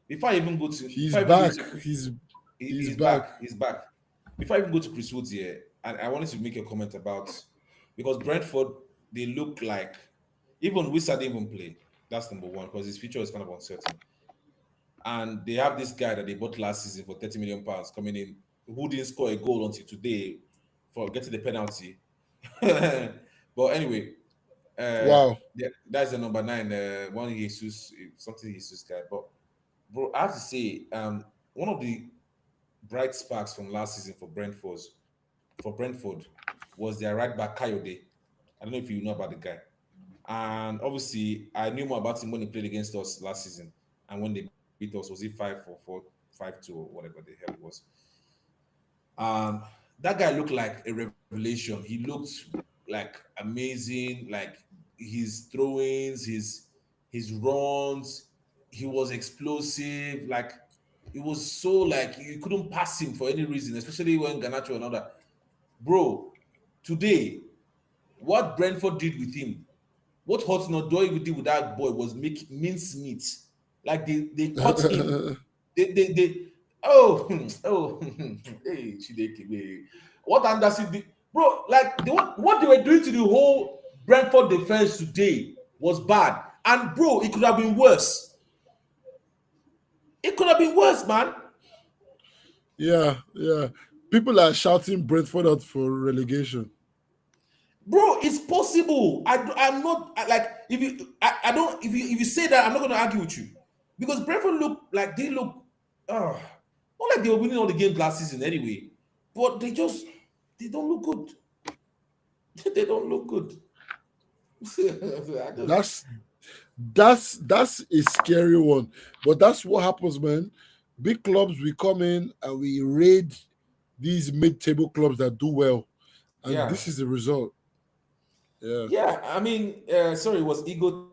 before I even go to he's before I even go back. to Chris, He's he's back. back. He's back. Before I even go to Chris Woods here, and I wanted to make a comment about because Brentford they look like even Wissa didn't even play. That's number one because his future is kind of uncertain. And they have this guy that they bought last season for £30 million coming in, who didn't score a goal until today for getting the penalty. But anyway, Wow. that's the number nine, one Jesus, something Jesus guy. But bro, I have to say, one of the bright sparks from last season for Brentford was their right back Coyote. I don't know if you know about the guy. And obviously, I knew more about him when he played against us last season. And when they beat us, was it 5-4, 5-2, or whatever the hell it was. Um, that guy looked like a revelation. He looked like amazing, like his throw-ins, his runs. He was explosive. Like it was so like you couldn't pass him for any reason, especially when Ganacho and all that. Bro, today, what Brentford did with him, what Hotspur did with that boy was make mincemeat. Like they caught him. They oh oh hey Chideke, hey. What Anderson did, bro? Like what they were doing to the whole Brentford defense today was bad, and bro, it could have been worse. It could have been worse, man. Yeah, yeah. People are shouting Brentford out for relegation. Bro, it's possible. I'm not like if you I don't if you say that I'm not going to argue with you because Brentford look like they look not like they were winning all the games last season anyway, but they don't look good. They don't look good. I just That's a scary one. But that's what happens, man. Big clubs we come in and we raid these mid-table clubs that do well. And yeah this is the result. Yeah. yeah. I mean, sorry, it was Igor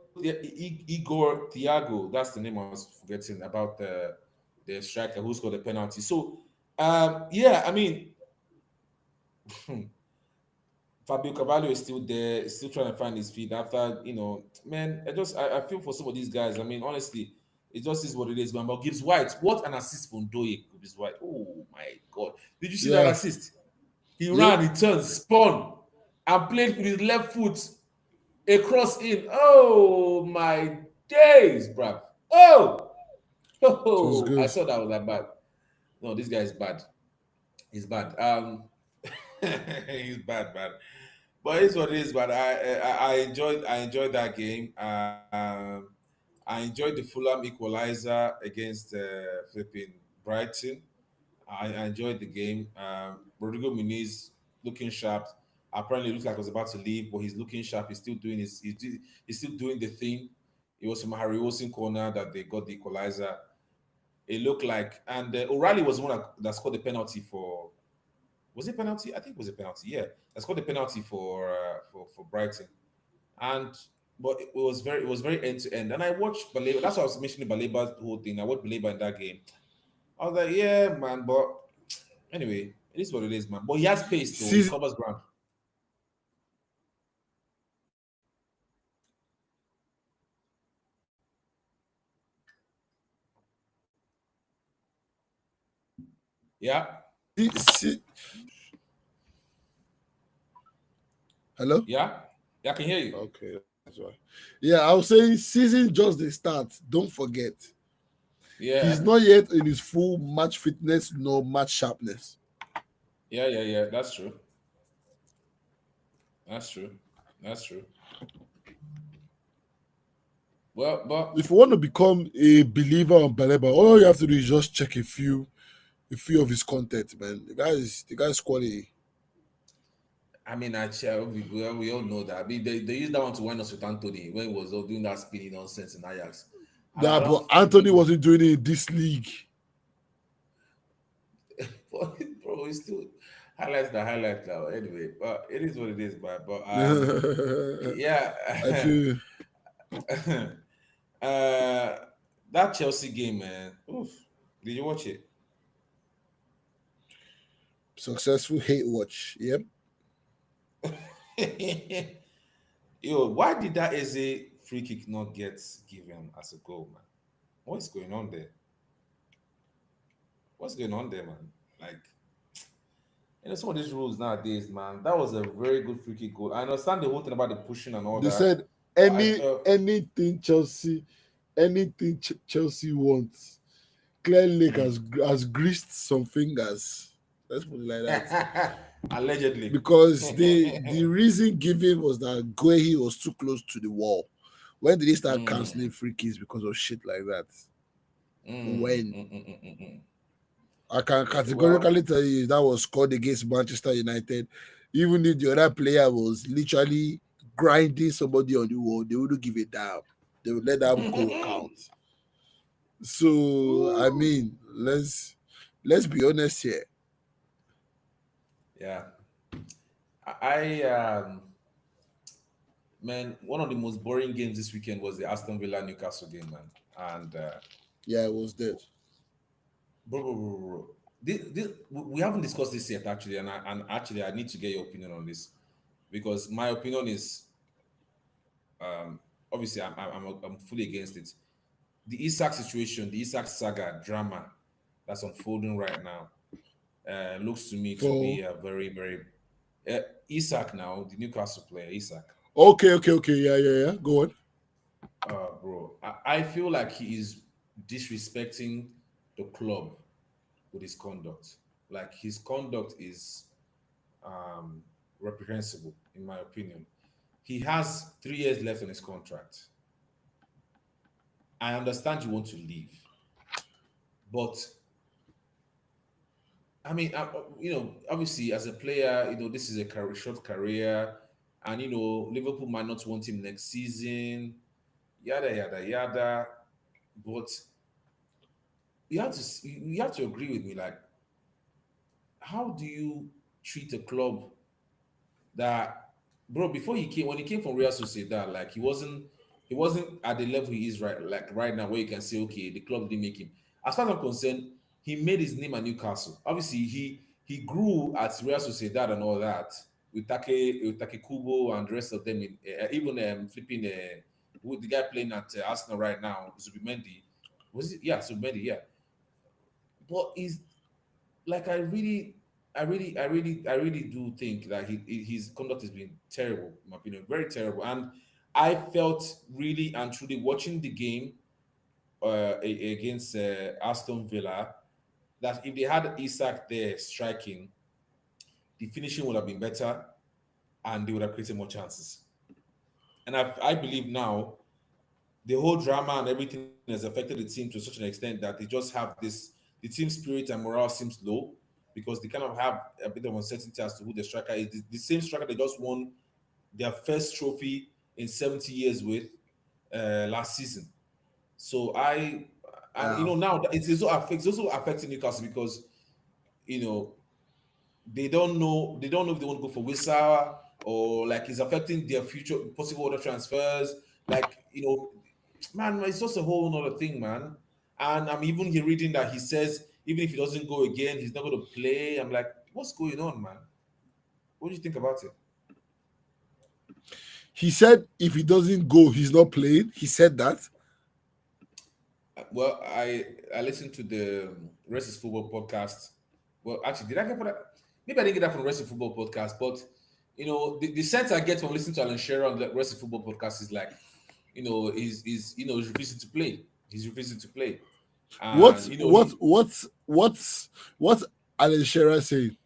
Thiago. That's the name I was forgetting about the striker who scored the penalty. So yeah, I mean. Fabio Cavallo is still there, still trying to find his feet after, man, I feel for some of these guys. I mean, honestly, it just is what it is, man. But Gibbs White, what an assist from Doye, Gibbs White. Oh my god. Did you see that Yeah. assist? He Yep. ran, he turned, spun, and played with his left foot across in. Oh my days, bruv. Oh! It was Oh, I good. thought that was that bad. No, this guy is bad. He's bad. He's bad, man. But it's what it is. But I enjoyed that game. I enjoyed the Fulham equalizer against flipping Brighton. I enjoyed the game. Rodrigo Muniz looking sharp. Apparently, it looks like he was about to leave, but he's looking sharp. He's still doing he's still doing the thing. It was from Harry Wilson corner that they got the equalizer. It looked like, and O'Reilly was the one that scored the penalty for. Was it penalty? I think it was a penalty. Yeah, I scored the penalty for Brighton, and but it was very end to end. And I watched Baleba. That's why I was mentioning Baleba's whole thing. I watched Baleba in that game. I was like, yeah, man. But anyway, it is what it is, man. But he has pace though. He Season covers ground. Yeah, se- Hello? yeah, yeah. I can hear you. Okay, that's why. Yeah, I was saying season just the start. Don't forget. He's Yeah, not yet in his full match fitness nor match sharpness. yeah. That's true. That's true. That's true. Well, but If you want to become a believer on Baleba, all you have to do is just check a few of his content, man. The guy's quality. I mean, actually, we all know that. I mean, they used that one to wind us with Anthony when he was all doing that spinning nonsense in Ajax, and Yeah, I but don't Anthony think, wasn't doing it in this league. bro, he still highlights the highlight now. Anyway, but it is what it is, but I yeah. feel uh, that Chelsea game, man. Oof. Did you watch it? successful hate watch. Yep. Yo, why did that Eze free kick not get given as a goal, man? What's going on there? What's going on there, man? Like, some of these rules nowadays, man. That was a very good free kick goal. I understand the whole thing about the pushing and all They that, said but I felt anything Chelsea wants. Clear Lake mm. has greased some fingers. Let's put it like that. Allegedly. Because the reason given was that Guehi was too close to the wall. When did they start canceling Mm, free kicks because of shit like that? mm, When? mm, mm, mm, mm, mm. I can Well, categorically tell you that was scored against Manchester United. Even if the other player was literally grinding somebody on the wall, they wouldn't give a damn. They would let that goal count. So I woo. mean, let's be honest here. Yeah. I man, one of the most boring games this weekend was the Aston Villa Newcastle game, man. And Yeah, it was dead. bro. We haven't discussed this yet, actually, and actually, I need to get your opinion on this because my opinion is, um, obviously, I'm fully against it. The Isak situation, the Isak saga drama that's unfolding right now, looks to me to For be a very, very uh, Isak now, the Newcastle player, Isak. okay, yeah. Go on. Bro, I feel like he is disrespecting the club with his conduct. Like his conduct is um, reprehensible, in my opinion. He has 3 years left on his contract. I understand you want to leave, but I mean, obviously, as a player, this is a short career, and Liverpool might not want him next season. Yada yada yada. But you have to agree with me. Like, how do you treat a club that, bro, before he came, when he came from Real Sociedad, like he wasn't at the level he is right now, where you can say, okay, the club didn't make him. As far as I'm concerned, he made his name at Newcastle. Obviously, he grew at Real Sociedad and all that with Take Kubo and the rest of them. Even flipping who the guy playing at Arsenal right now, Zubimendi. Was it? Yeah, Zubimendi. Yeah, but he's like I really do think that his conduct has been terrible, in my opinion, very terrible. And I felt really and truly watching the game against Aston Villa that if they had Isak there striking, the finishing would have been better and they would have created more chances. And I believe now the whole drama and everything has affected the team to such an extent that they just have this the team spirit and morale seems low because they kind of have a bit of uncertainty as to who the striker is. The same striker they just won their first trophy in 70 years with last season. So and Yeah. now it's also affecting Newcastle because you know they don't know if they want to go for Wissa or like it's affecting their future possible other transfers. Like, man, it's just a whole other thing, man. And I'm even here reading that he says even if he doesn't go again, he's not going to play. I'm like, what's going on, man? What do you think about it? He said if he doesn't go, he's not playing. He said that. Well, I listened to the Rest is Football podcast. Well, actually, did I get that? Maybe I didn't get that from Rest is Football podcast, but the sense I get from listening to Alan Shearer on the Rest is Football podcast is like, he's refusing to play. He's refusing to play, What's and what what's what's what's Alan Shearer saying?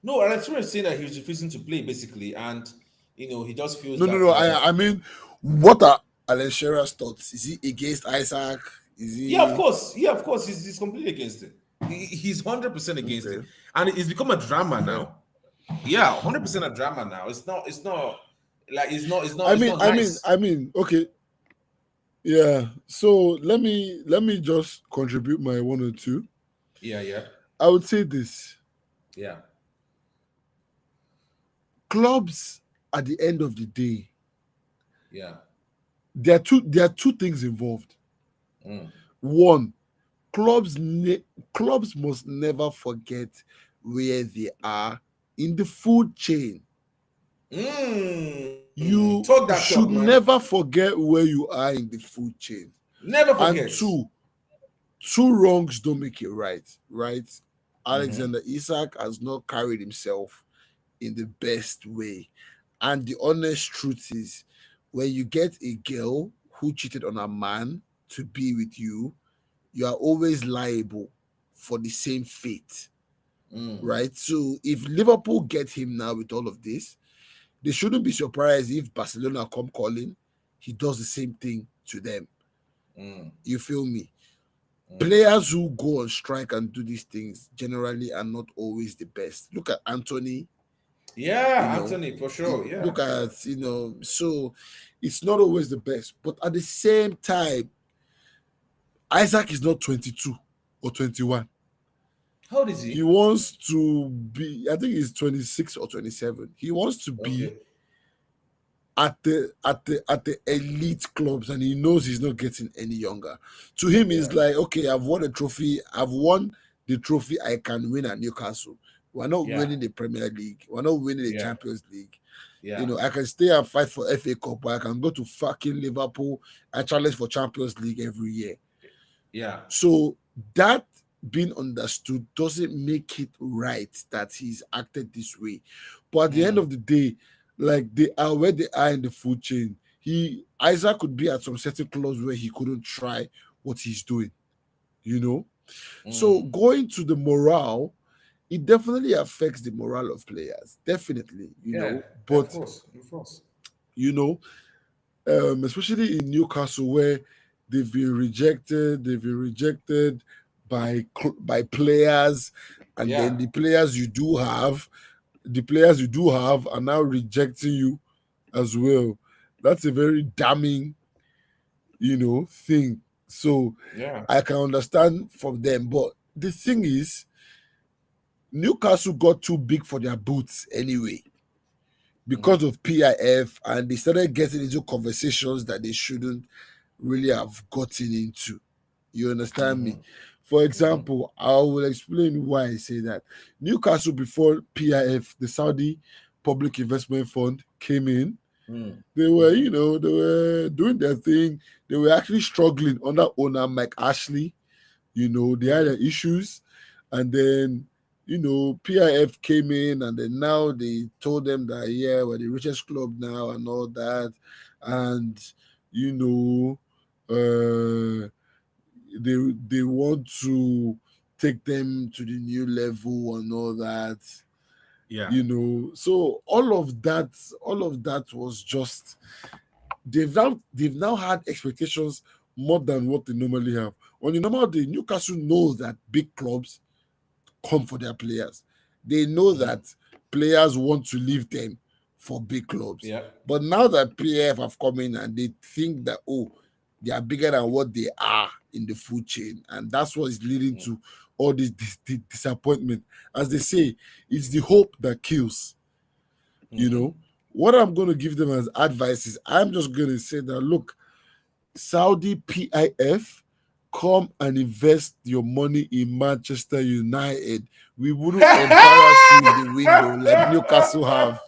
No, and I'm saying that he's refusing to play basically, and he just feels No, no, that. no. I mean, what are Alan Shearer's thoughts? Is he against Isaac? Is Yeah, of he course. Yeah, of course. He's completely against it. He's 100% against it, okay? and it's become a drama Okay. now. Yeah, 100% a drama now. It's not. It's not like I it's mean, not I mean, nice. I mean. Okay. Yeah. So let me just contribute my one or two. Yeah, yeah, I would say this: yeah, clubs at the end of the day, yeah. there are two things involved. Mm. One, clubs must never forget where they are in the food chain. You Talk that should talk, man. never forget where you are in the food chain. Never And forget. two wrongs don't make it right, right? Mm-hmm. Alexander Isak has not carried himself in the best way. And the honest truth is, when you get a girl who cheated on a man to be with you, you are always liable for the same fate, Mm. right? So if Liverpool get him now with all of this, they shouldn't be surprised if Barcelona come calling, he does the same thing to them. Mm. You feel me? Mm. Players who go on strike and do these things generally are not always the best. Look at Anthony, you Yeah, know. Anthony, for sure. Yeah. Look at, so it's not always the best. But at the same time, Isaac is not 22 or 21. How old is He he? wants to be, I think he's 26 or 27. He wants to be Okay. at the elite clubs, and he knows he's not getting any younger. To him, Yeah. it's like, okay, I've won a trophy. I've won the trophy I can win at Newcastle. We're not Yeah. winning the Premier League. We're not winning the Yeah. Champions League. Yeah. I can stay and fight for FA Cup, but I can go to fucking Liverpool and challenge for Champions League every year. Yeah. So that being understood doesn't make it right that he's acted this way. But at the end Mm. of the day, like, they are where they are in the food chain. Isaac could be at some certain clubs where he couldn't try what he's doing, you know. So Mm. going to the morale, it definitely affects the morale of players, definitely, Yeah. Of But course. Of course. you know, especially in Newcastle where they've been rejected by players, and then Yeah. the players you do have are now rejecting you as well. That's a very damning, thing. So Yeah. I can understand from them, but the thing is, Newcastle got too big for their boots anyway Mm-hmm. because of PIF, and they started getting into conversations that they shouldn't really have gotten into. You understand me? Mm-hmm. For Mm-hmm. example, I will explain why I say that. Newcastle, before PIF, the Saudi Public Investment Fund, came in, Mm. they were doing their thing. They were actually struggling under owner Mike Ashley. They had their issues, and then PIF came in, and then now they told them that, yeah, we're the richest club now and all that, and you know, uh, they want to take them to the new level and all that. Yeah. So all of that was just, they've now had expectations more than what they normally have. On the normal day, Newcastle knows that big clubs come for their players. They know Mm-hmm. that players want to leave them for big clubs. Yeah. But now that PF have come in, and they think that, oh, they are bigger than what they are in the food chain, and that's what is leading to all this disappointment. As they say, it's the hope that kills. You Mm-hmm. know, what I'm going to give them as advice is, I'm just going to say that, look, Saudi PIF, come and invest your money in Manchester United. We wouldn't embarrass you in the window like Newcastle have.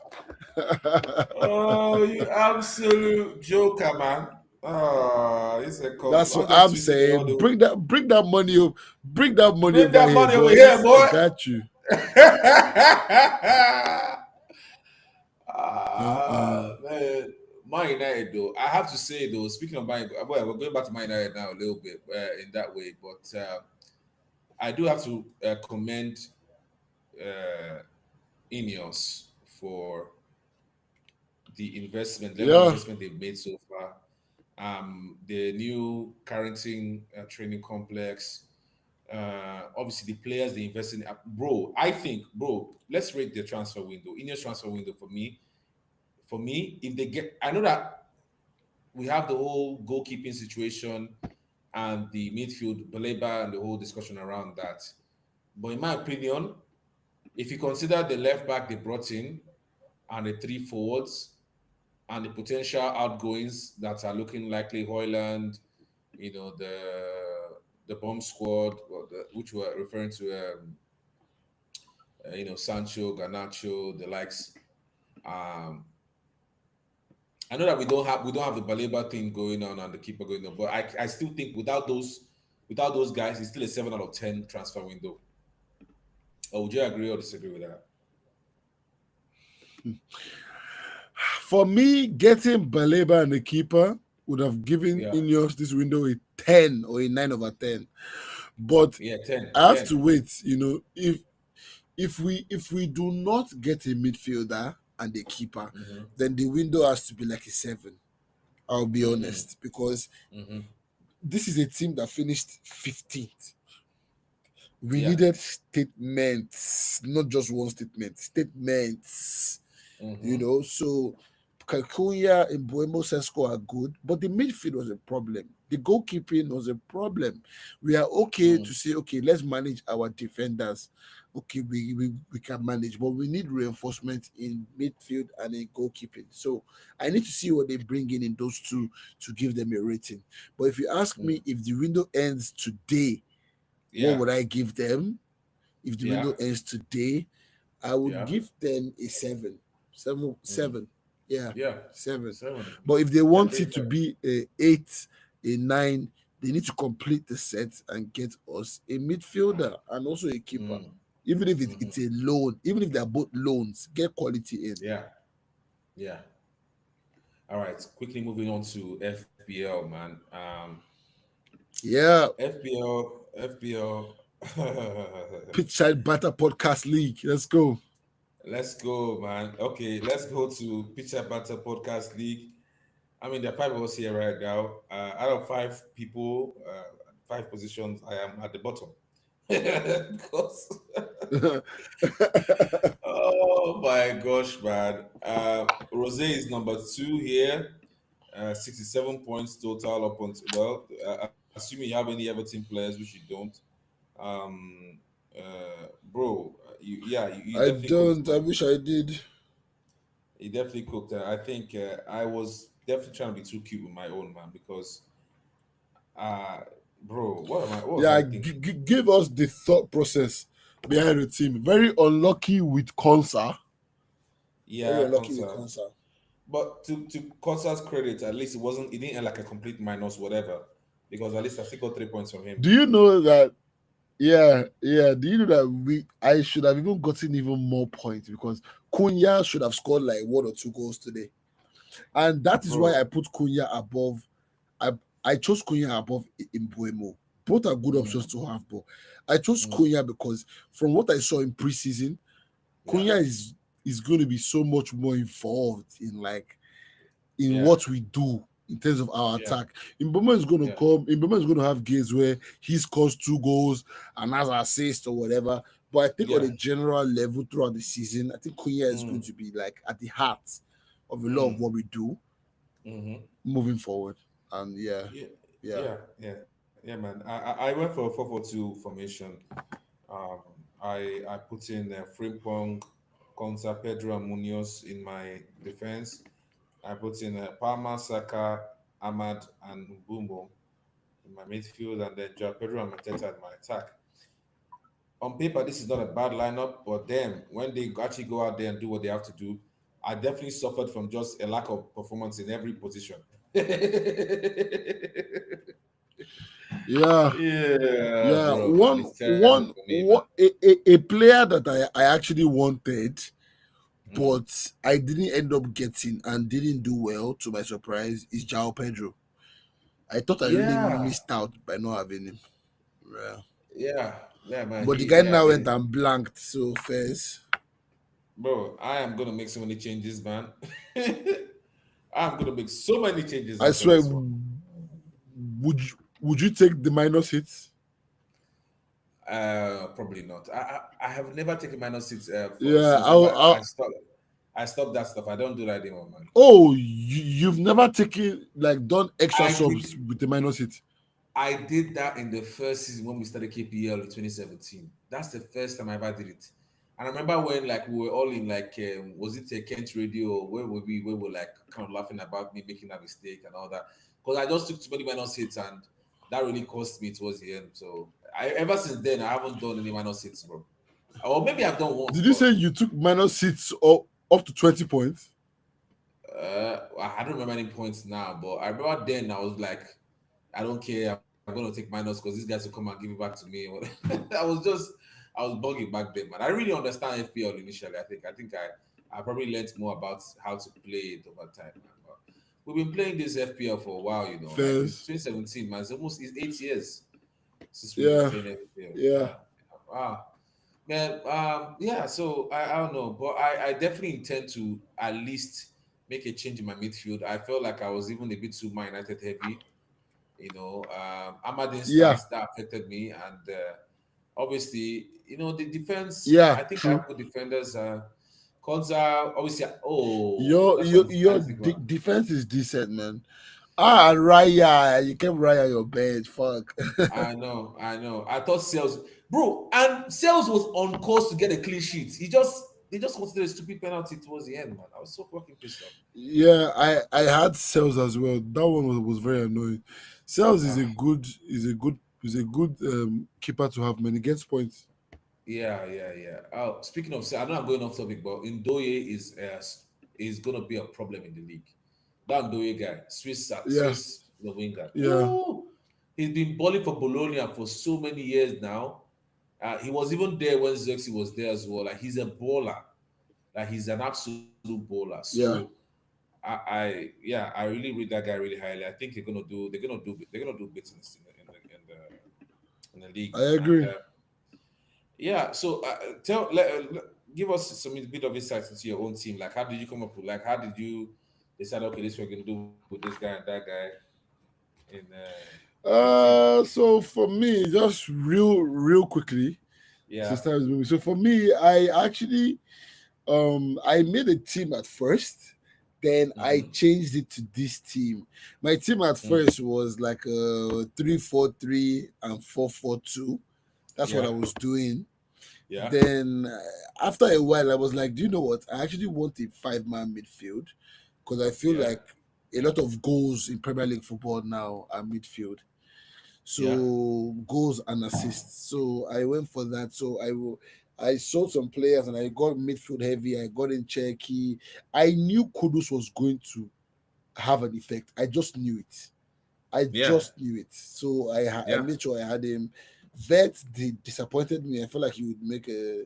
Oh, you absolute joker, man. Oh, it's a cop. That's what I'm just I'm twisting it all saying. the Bring that money Bring over that here, money over here, boys. I boy. got you. Uh-uh. Man, Man United, though, I have to say, though, speaking of Man, well, we're going back to Man United now a little bit in that way, but I do have to commend uh, Ineos for the investment, level of Yeah. investment they've made so far. The new Carrington training complex. Obviously, the players they invest in. Bro, I think, bro, let's rate the transfer window. Ineos transfer window for me, if they get, I know that we have the whole goalkeeping situation and the midfield, Baleba, and the whole discussion around that. But in my opinion, if you consider the left back they brought in and the three forwards and the potential outgoings that are looking likely, Hoyland, the bomb squad, which we're referring to, Sancho, Garnacho, the likes. Um, I know that we don't have the Baleba thing going on and the keeper going on, but I still think without those guys, it's still a 7 out of 10 transfer window. Or would you agree or disagree with that? For me, getting Baleba and the keeper would have given Yeah, Ineos this window a 10 or a 9/10. But yeah, 10, I have 10. to wait, if we do not get a midfielder and a keeper, Mm-hmm, then the window has to be like a 7. I'll be mm-hmm, honest, because mm-hmm. this is a team that finished 15th. We Yeah, needed statements, not just one statement, statements. mm-hmm, So Kakuya and Buemo Sesko are good, but the midfield was a problem. The goalkeeping was a problem. We are okay mm, to say, okay, let's manage our defenders. Okay, we can manage, but we need reinforcement in midfield and in goalkeeping. So I need to see what they bring in those two to give them a rating. But if you ask mm. me if the window ends today, what Yeah, would I give them? If the yeah, window ends today, I would yeah, give them a 7. Seven, mm, 7. Yeah, yeah. 7. 7. But if they Yeah, want very it to fair. be a 8, a 9, they need to complete the set and get us a midfielder and also a keeper. Mm, Even if mm-hmm. it's a loan, even if they're both loans, get quality in. Yeah, yeah. All right. Quickly moving on to FPL, man. Yeah, FPL. Pitchside Batter Podcast League. Let's go. Let's go, man. Okay, let's go to Pitcher Batter Podcast League. I mean, there are 5 of us here right now. Out of 5 people, 5 positions, I am at the bottom. Because, oh my gosh, man. Rose is number 2 here, 67 points total up until, well, assuming you have any Everton players, which you don't. Um, bro, you I definitely cooked, don't. I man. wish I did. He definitely cooked. I think I was definitely trying to be too cute with my own man because, uh, bro, what was Yeah, I thinking? give us the thought process behind the team. Very unlucky with Konsa. Very Yeah, unlucky with concert. Konsa. But to Costa's credit, at least it didn't end like a complete minus whatever, because at least I still got 3 points from him. Do you know that? Yeah, yeah. Do you know that I should have even gotten even more points because Cunha should have scored like 1 or 2 goals today, and that is why I Bro. put Cunha above. I I chose Cunha above Mbuemo. Both are good options Mm, to have, but I chose mm, Cunha because from what I saw in preseason, yeah, Cunha is going to be so much more involved in yeah, what we do in terms of our yeah, attack. Mboma is going to yeah, come. Mboma is going to have games where he scores 2 goals and has assist or whatever. But I think on yeah. a general level throughout the season, I think Cunha is going Mm, to be like at the heart of a lot of mm, what we do mm-hmm. moving forward. And yeah, Yeah, yeah. yeah, man. I went for a 4-4-2 formation. Um, I put in Frimpong, Konsa, Pedro, and Munoz in my defense. I put in Palma, Saka, Ahmad, and Mbumbo in my midfield, and then Joao Pedro and Mateta in my attack. On paper, this is not a bad lineup, but then when they actually go out there and do what they have to do, I definitely suffered from just a lack of performance in every position. Yeah, Yeah, yeah. bro, man, One, it's terrible one, for me, man. one a player that I actually wanted, Hmm. but I didn't end up getting and didn't do well to my surprise is Jao Pedro. I thought I really Yeah, missed out by not having him. Yeah. yeah, man. But the guy Yeah, now went and blanked, so first. Bro, I am gonna make so many changes, man. I'm gonna make so many changes I after swear, this one. would you take the minus hits? Probably not. I have never taken minus six for Yeah, since ever. I stopped that stuff. I don't do that anymore, man. oh, you've never taken like done extra I did subs with the minus hit. I did that in the first season when we started KPL in 2017. That's the first time I ever did it. And I remember when like we were all in like was it a Kent radio or where we were like kind of laughing about me making that mistake and all that. Because I just took too many minus hits and that really cost me towards the end. So I ever since then I haven't done any minus hits, bro. Or maybe I've done once, Did you but say you took minus hits up to 20 points? I don't remember any points now. But I remember then I was like, I don't care. I'm gonna take minus because these guys will come and give it back to me. I was bugging back then, man. I really understand FPL initially. I probably learned more about how to play it over time, man. But we've been playing this FPL for a while, like since First, 2017, man. It's 8 years since we've been yeah, playing FPL. yeah, Yeah. Wow. Man, yeah, so I don't know, but I definitely intend to at least make a change in my midfield. I felt like I was even a bit too Man United heavy. Ahmad didn't yeah, start, that affected me, and obviously, the defense. yeah. I think I True. have good defenders. Konza, obviously. Oh, that's what I think about. Defense is decent, man. Ah, and Raya, you kept Raya on your bench. Fuck. I know. I thought Sales, bro, and Sales was on course to get a clean sheet. They just considered a stupid penalty towards the end, man. I was so fucking pissed off. Yeah, I had Sales as well. That one was very annoying. Sales is Ah, a good keeper to have, man. He gets points. yeah. Oh, speaking of, I know I'm going off topic, but Ndoye is gonna be a problem in the league. That Ndoye guy, Yeah, Swiss the winger. yeah, Ooh, he's been balling for Bologna for so many years now. He was even there when Zexi was there as well. Like he's a baller. Like he's an absolute baller. So yeah. yeah, I really rate that guy really highly. I think they're gonna do bits in the league, I man. And agree. yeah, so give us some bit of insights into your own team. Like, how did you come up with? Like, how did you decide? Okay, this we're gonna do with this guy and that guy in your team. So for me, just real quickly, Yeah. since time is moving. So for me, I actually I made a team at first, then I Mm-hmm. changed it to this team. My team at Mm. first was like a 3-4-3 and 4-4-2. That's what I Yeah. was doing. Yeah. Then after a while, I was like, do you know what? I actually want a five-man midfield because I feel Yeah. like a lot of goals in Premier League football now are midfield. Yeah. So goals and assists. So I went for that. I sold some players and I got midfield heavy. I got in Cherky. I knew Kudus was going to have an effect. I just knew it. I Yeah. just knew it. So I Yeah. made sure I had him. Vet disappointed me. I felt like he would make a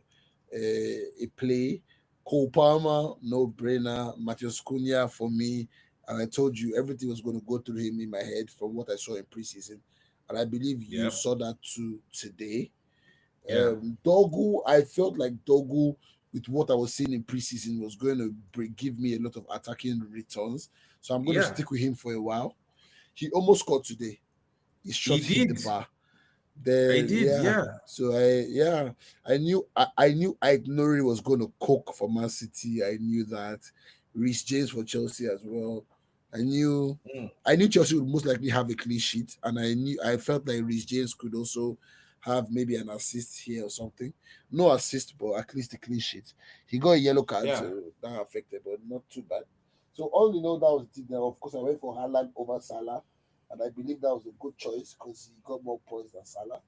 play. Cole Palmer, no brainer. Matheus Cunha for me. And I told you everything was going to go through him in my head from what I saw in preseason. And I believe you Yep. saw that too today. Yeah. Dogu, I felt like Dogu, with what I was seeing in preseason, was going to give me a lot of attacking returns. So I'm going to Yeah. stick with him for a while. He almost scored today. His He shot hit the did. bar. He Then did. yeah, Yeah. so I knew Nori was going to cook for Man City. I knew that. Reece James for Chelsea as well. I knew Mm. I knew Chelsea would most likely have a clean sheet, and I felt like Reece James could also have maybe an assist here or something. No assist, but at least a clean sheet. He got a yellow card, Yeah. so that affected, but not too bad. So all in all, that was it. Now, of course, I went for Haaland over Salah, and I believe that was a good choice because he got more points than Salah.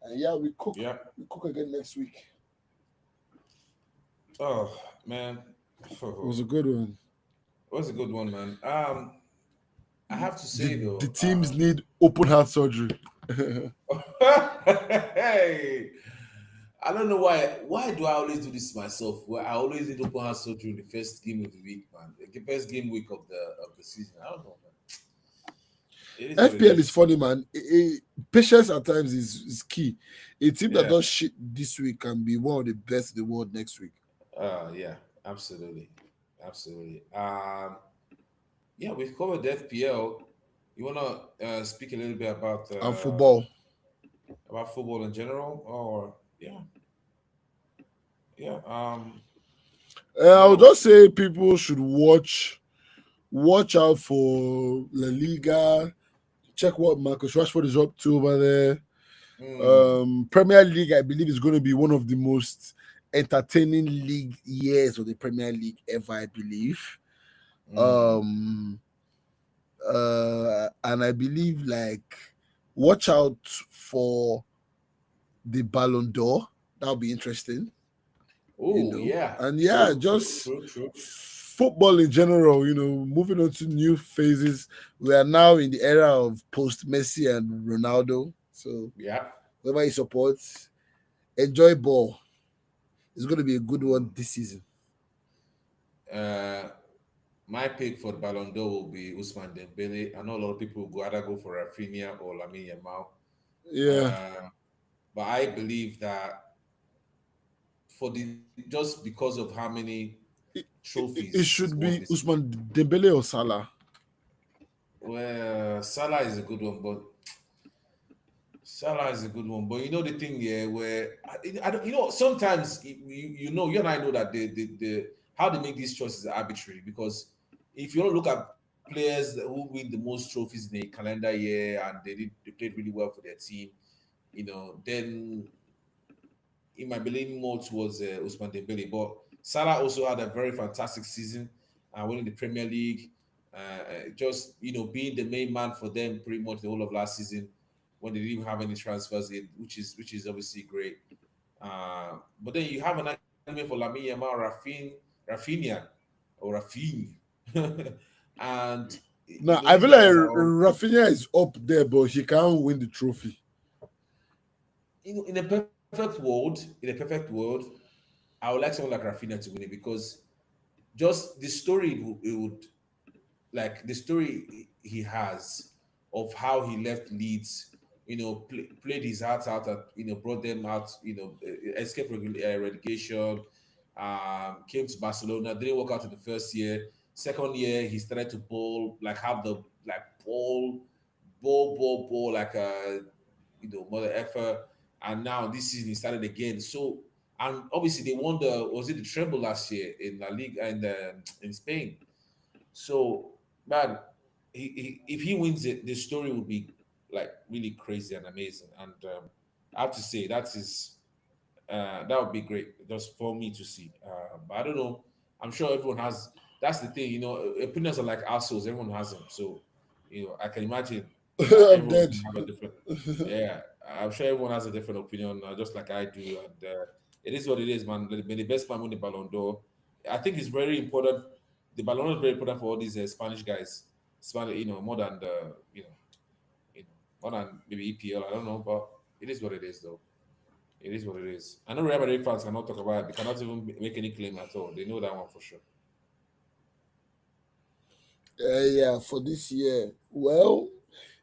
And yeah, Yeah. we cook again next week. Oh man. It was a good one. Was a good one, man. I have to say The though, teams need open heart surgery. hey, I don't know why. Why do I always do this to myself? Where I always need open heart surgery in the first game of the week, man. Like the first game week of the season. I don't know, man. It is what it FPL is is. funny, man. Patience at times is key. A team that Yeah. does shit this week can be one of the best in the world next week. Yeah, absolutely, absolutely. Yeah, we've covered the FPL. You wanna speak a little bit And football. about football in general, or yeah, yeah. I would Go. just say people should watch out for La Liga. Check what Marcus Rashford is up to over there. Mm, Premier League, I believe, is going to be one of the most entertaining league years of the Premier League ever. I believe. mm. Um, and I believe watch out for the Ballon d'Or. That'll be interesting, Oh yeah, And yeah, true, true, just true, true. football in general, moving on to new phases. We are now in the era of post Messi and Ronaldo. So Yeah. whoever you support, enjoy ball. It's going to be a good one Mm. this season. Uh, my pick for the Ballon d'Or will be Usman Dembele. I know a lot of people will either go for Rafinha or Lamine Yamal. Yeah, Uh, but I believe that for the just because of how many it trophies he's should won be this. Usman Dembele or Salah. Well, Salah is a good one, but Salah is a good one. But you know the thing here, where I don't, sometimes you and I know that the how they make these choices are arbitrary, because if you don't look at players who win the most trophies in a calendar year and they played really well for their team, then it might be leaning more towards Usman Dembele. But Salah also had a very fantastic season, winning the Premier League, just being the main man for them pretty much the whole of last season when they didn't even have any transfers in, which is obviously great. But then you have an argument for Lamine Yamal, Rafinha, or Rafinha, and Now, I these feel like guys are all Rafinha is up there, but he can't win the trophy. in a perfect world, I would like someone like Rafinha to win it, because just the story it would like the story he has of how he left Leeds, played his heart out, and brought them out, escaped relegation, came to Barcelona, didn't work out in the first year. Second year, he started to bowl, like have the like ball like a mother effer, and now this season he started again. So, and obviously they won the was it the treble last year in La Liga and in Spain. So, man, if he wins it, the story would be like really crazy and amazing. And I have to say that would be great just for me to see. But I don't know. I'm sure everyone has. That's the thing, opinions are like assholes. Everyone has them. So, I can imagine that I'm everyone dead. can have a different. Yeah, I'm sure everyone has a different opinion, just like I do. And it is what it is, man. May the best man win the Ballon d'Or. I think it's very important. The Ballon d'Or is very important for all these Spanish guys. Spanish, more than you know, more than maybe EPL. I don't know, but it is what it is, though. It is what it is. I know Real Madrid fans cannot talk about it. They cannot even make any claim at all. They know that one for sure. Yeah, for this year. Well,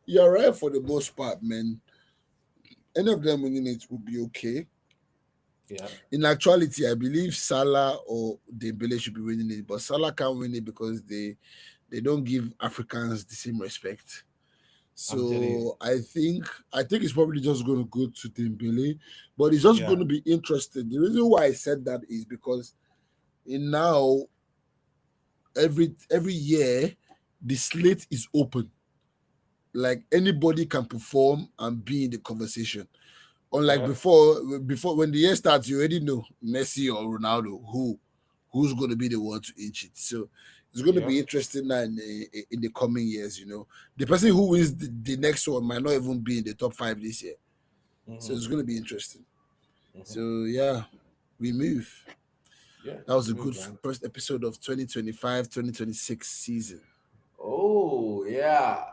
you're right for the most part, man. Any of them winning it would be okay. Yeah. In actuality, I believe Salah or Dembele should be winning it, but Salah can't win it because they don't give Africans the same respect. I'm telling you. So I think it's probably just going to go to Dembele, but it's just Yeah. going to be interesting. The reason why I said that is because in now every year the slate is open. Like anybody can perform and be in the conversation. Unlike Yeah. before when the year starts, you already know Messi or Ronaldo who's going to be the one to inch it. So it's going to be Yep. interesting now in the coming years. The person who wins the next one might not even be in the top five this year. So Mm-hmm. it's going to be interesting. Mm-hmm. So yeah, we move. Yeah. That was We a move, good man. first episode of 2025-2026 season. Oh yeah.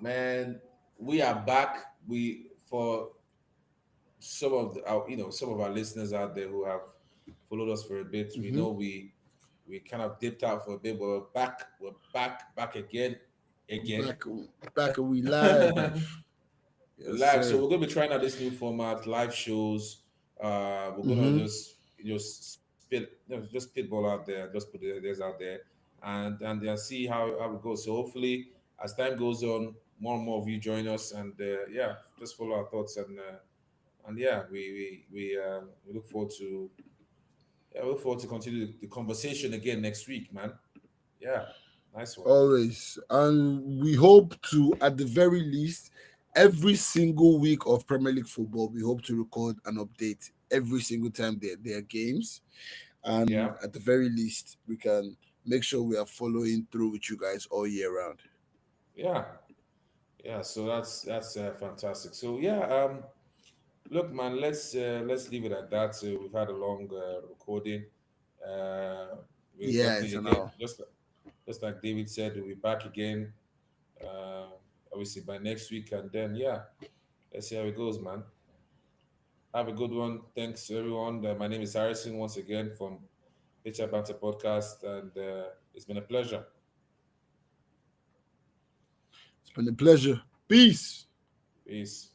Man, we are back. We for some of our listeners out there who have followed us for a bit. We Mm-hmm. know we kind of dipped out for a bit, but we're back. We're back again, again. Back and we live. Yes, Live. So sir. we're gonna be trying out this new format, live shows. We're gonna Mm-hmm. just spin just pit ball out there, just put theirs out there, and then see how it goes. So hopefully, as time goes on, more and more of you join us, and yeah, just follow our thoughts, and yeah, we look forward to continue the conversation again next week, man. Yeah, nice one. Always. And we hope to, at the very least, every single week of Premier League football, we hope to record an update every single time there are games. And Yeah, at the very least, we can make sure we are following through with you guys all year round. yeah, yeah. So that's fantastic. So yeah, look, man, let's leave it at that. So we've had a long recording. Uh, we'll Yeah, definitely it's an again, hour. just like David said, we'll be back again. Uh, Obviously by next week, and then yeah, let's see how it goes, man. Have a good one. Thanks everyone. My name is Harrison once again from HR Banter Podcast, and it's been a pleasure. It's been a pleasure. Peace. Peace.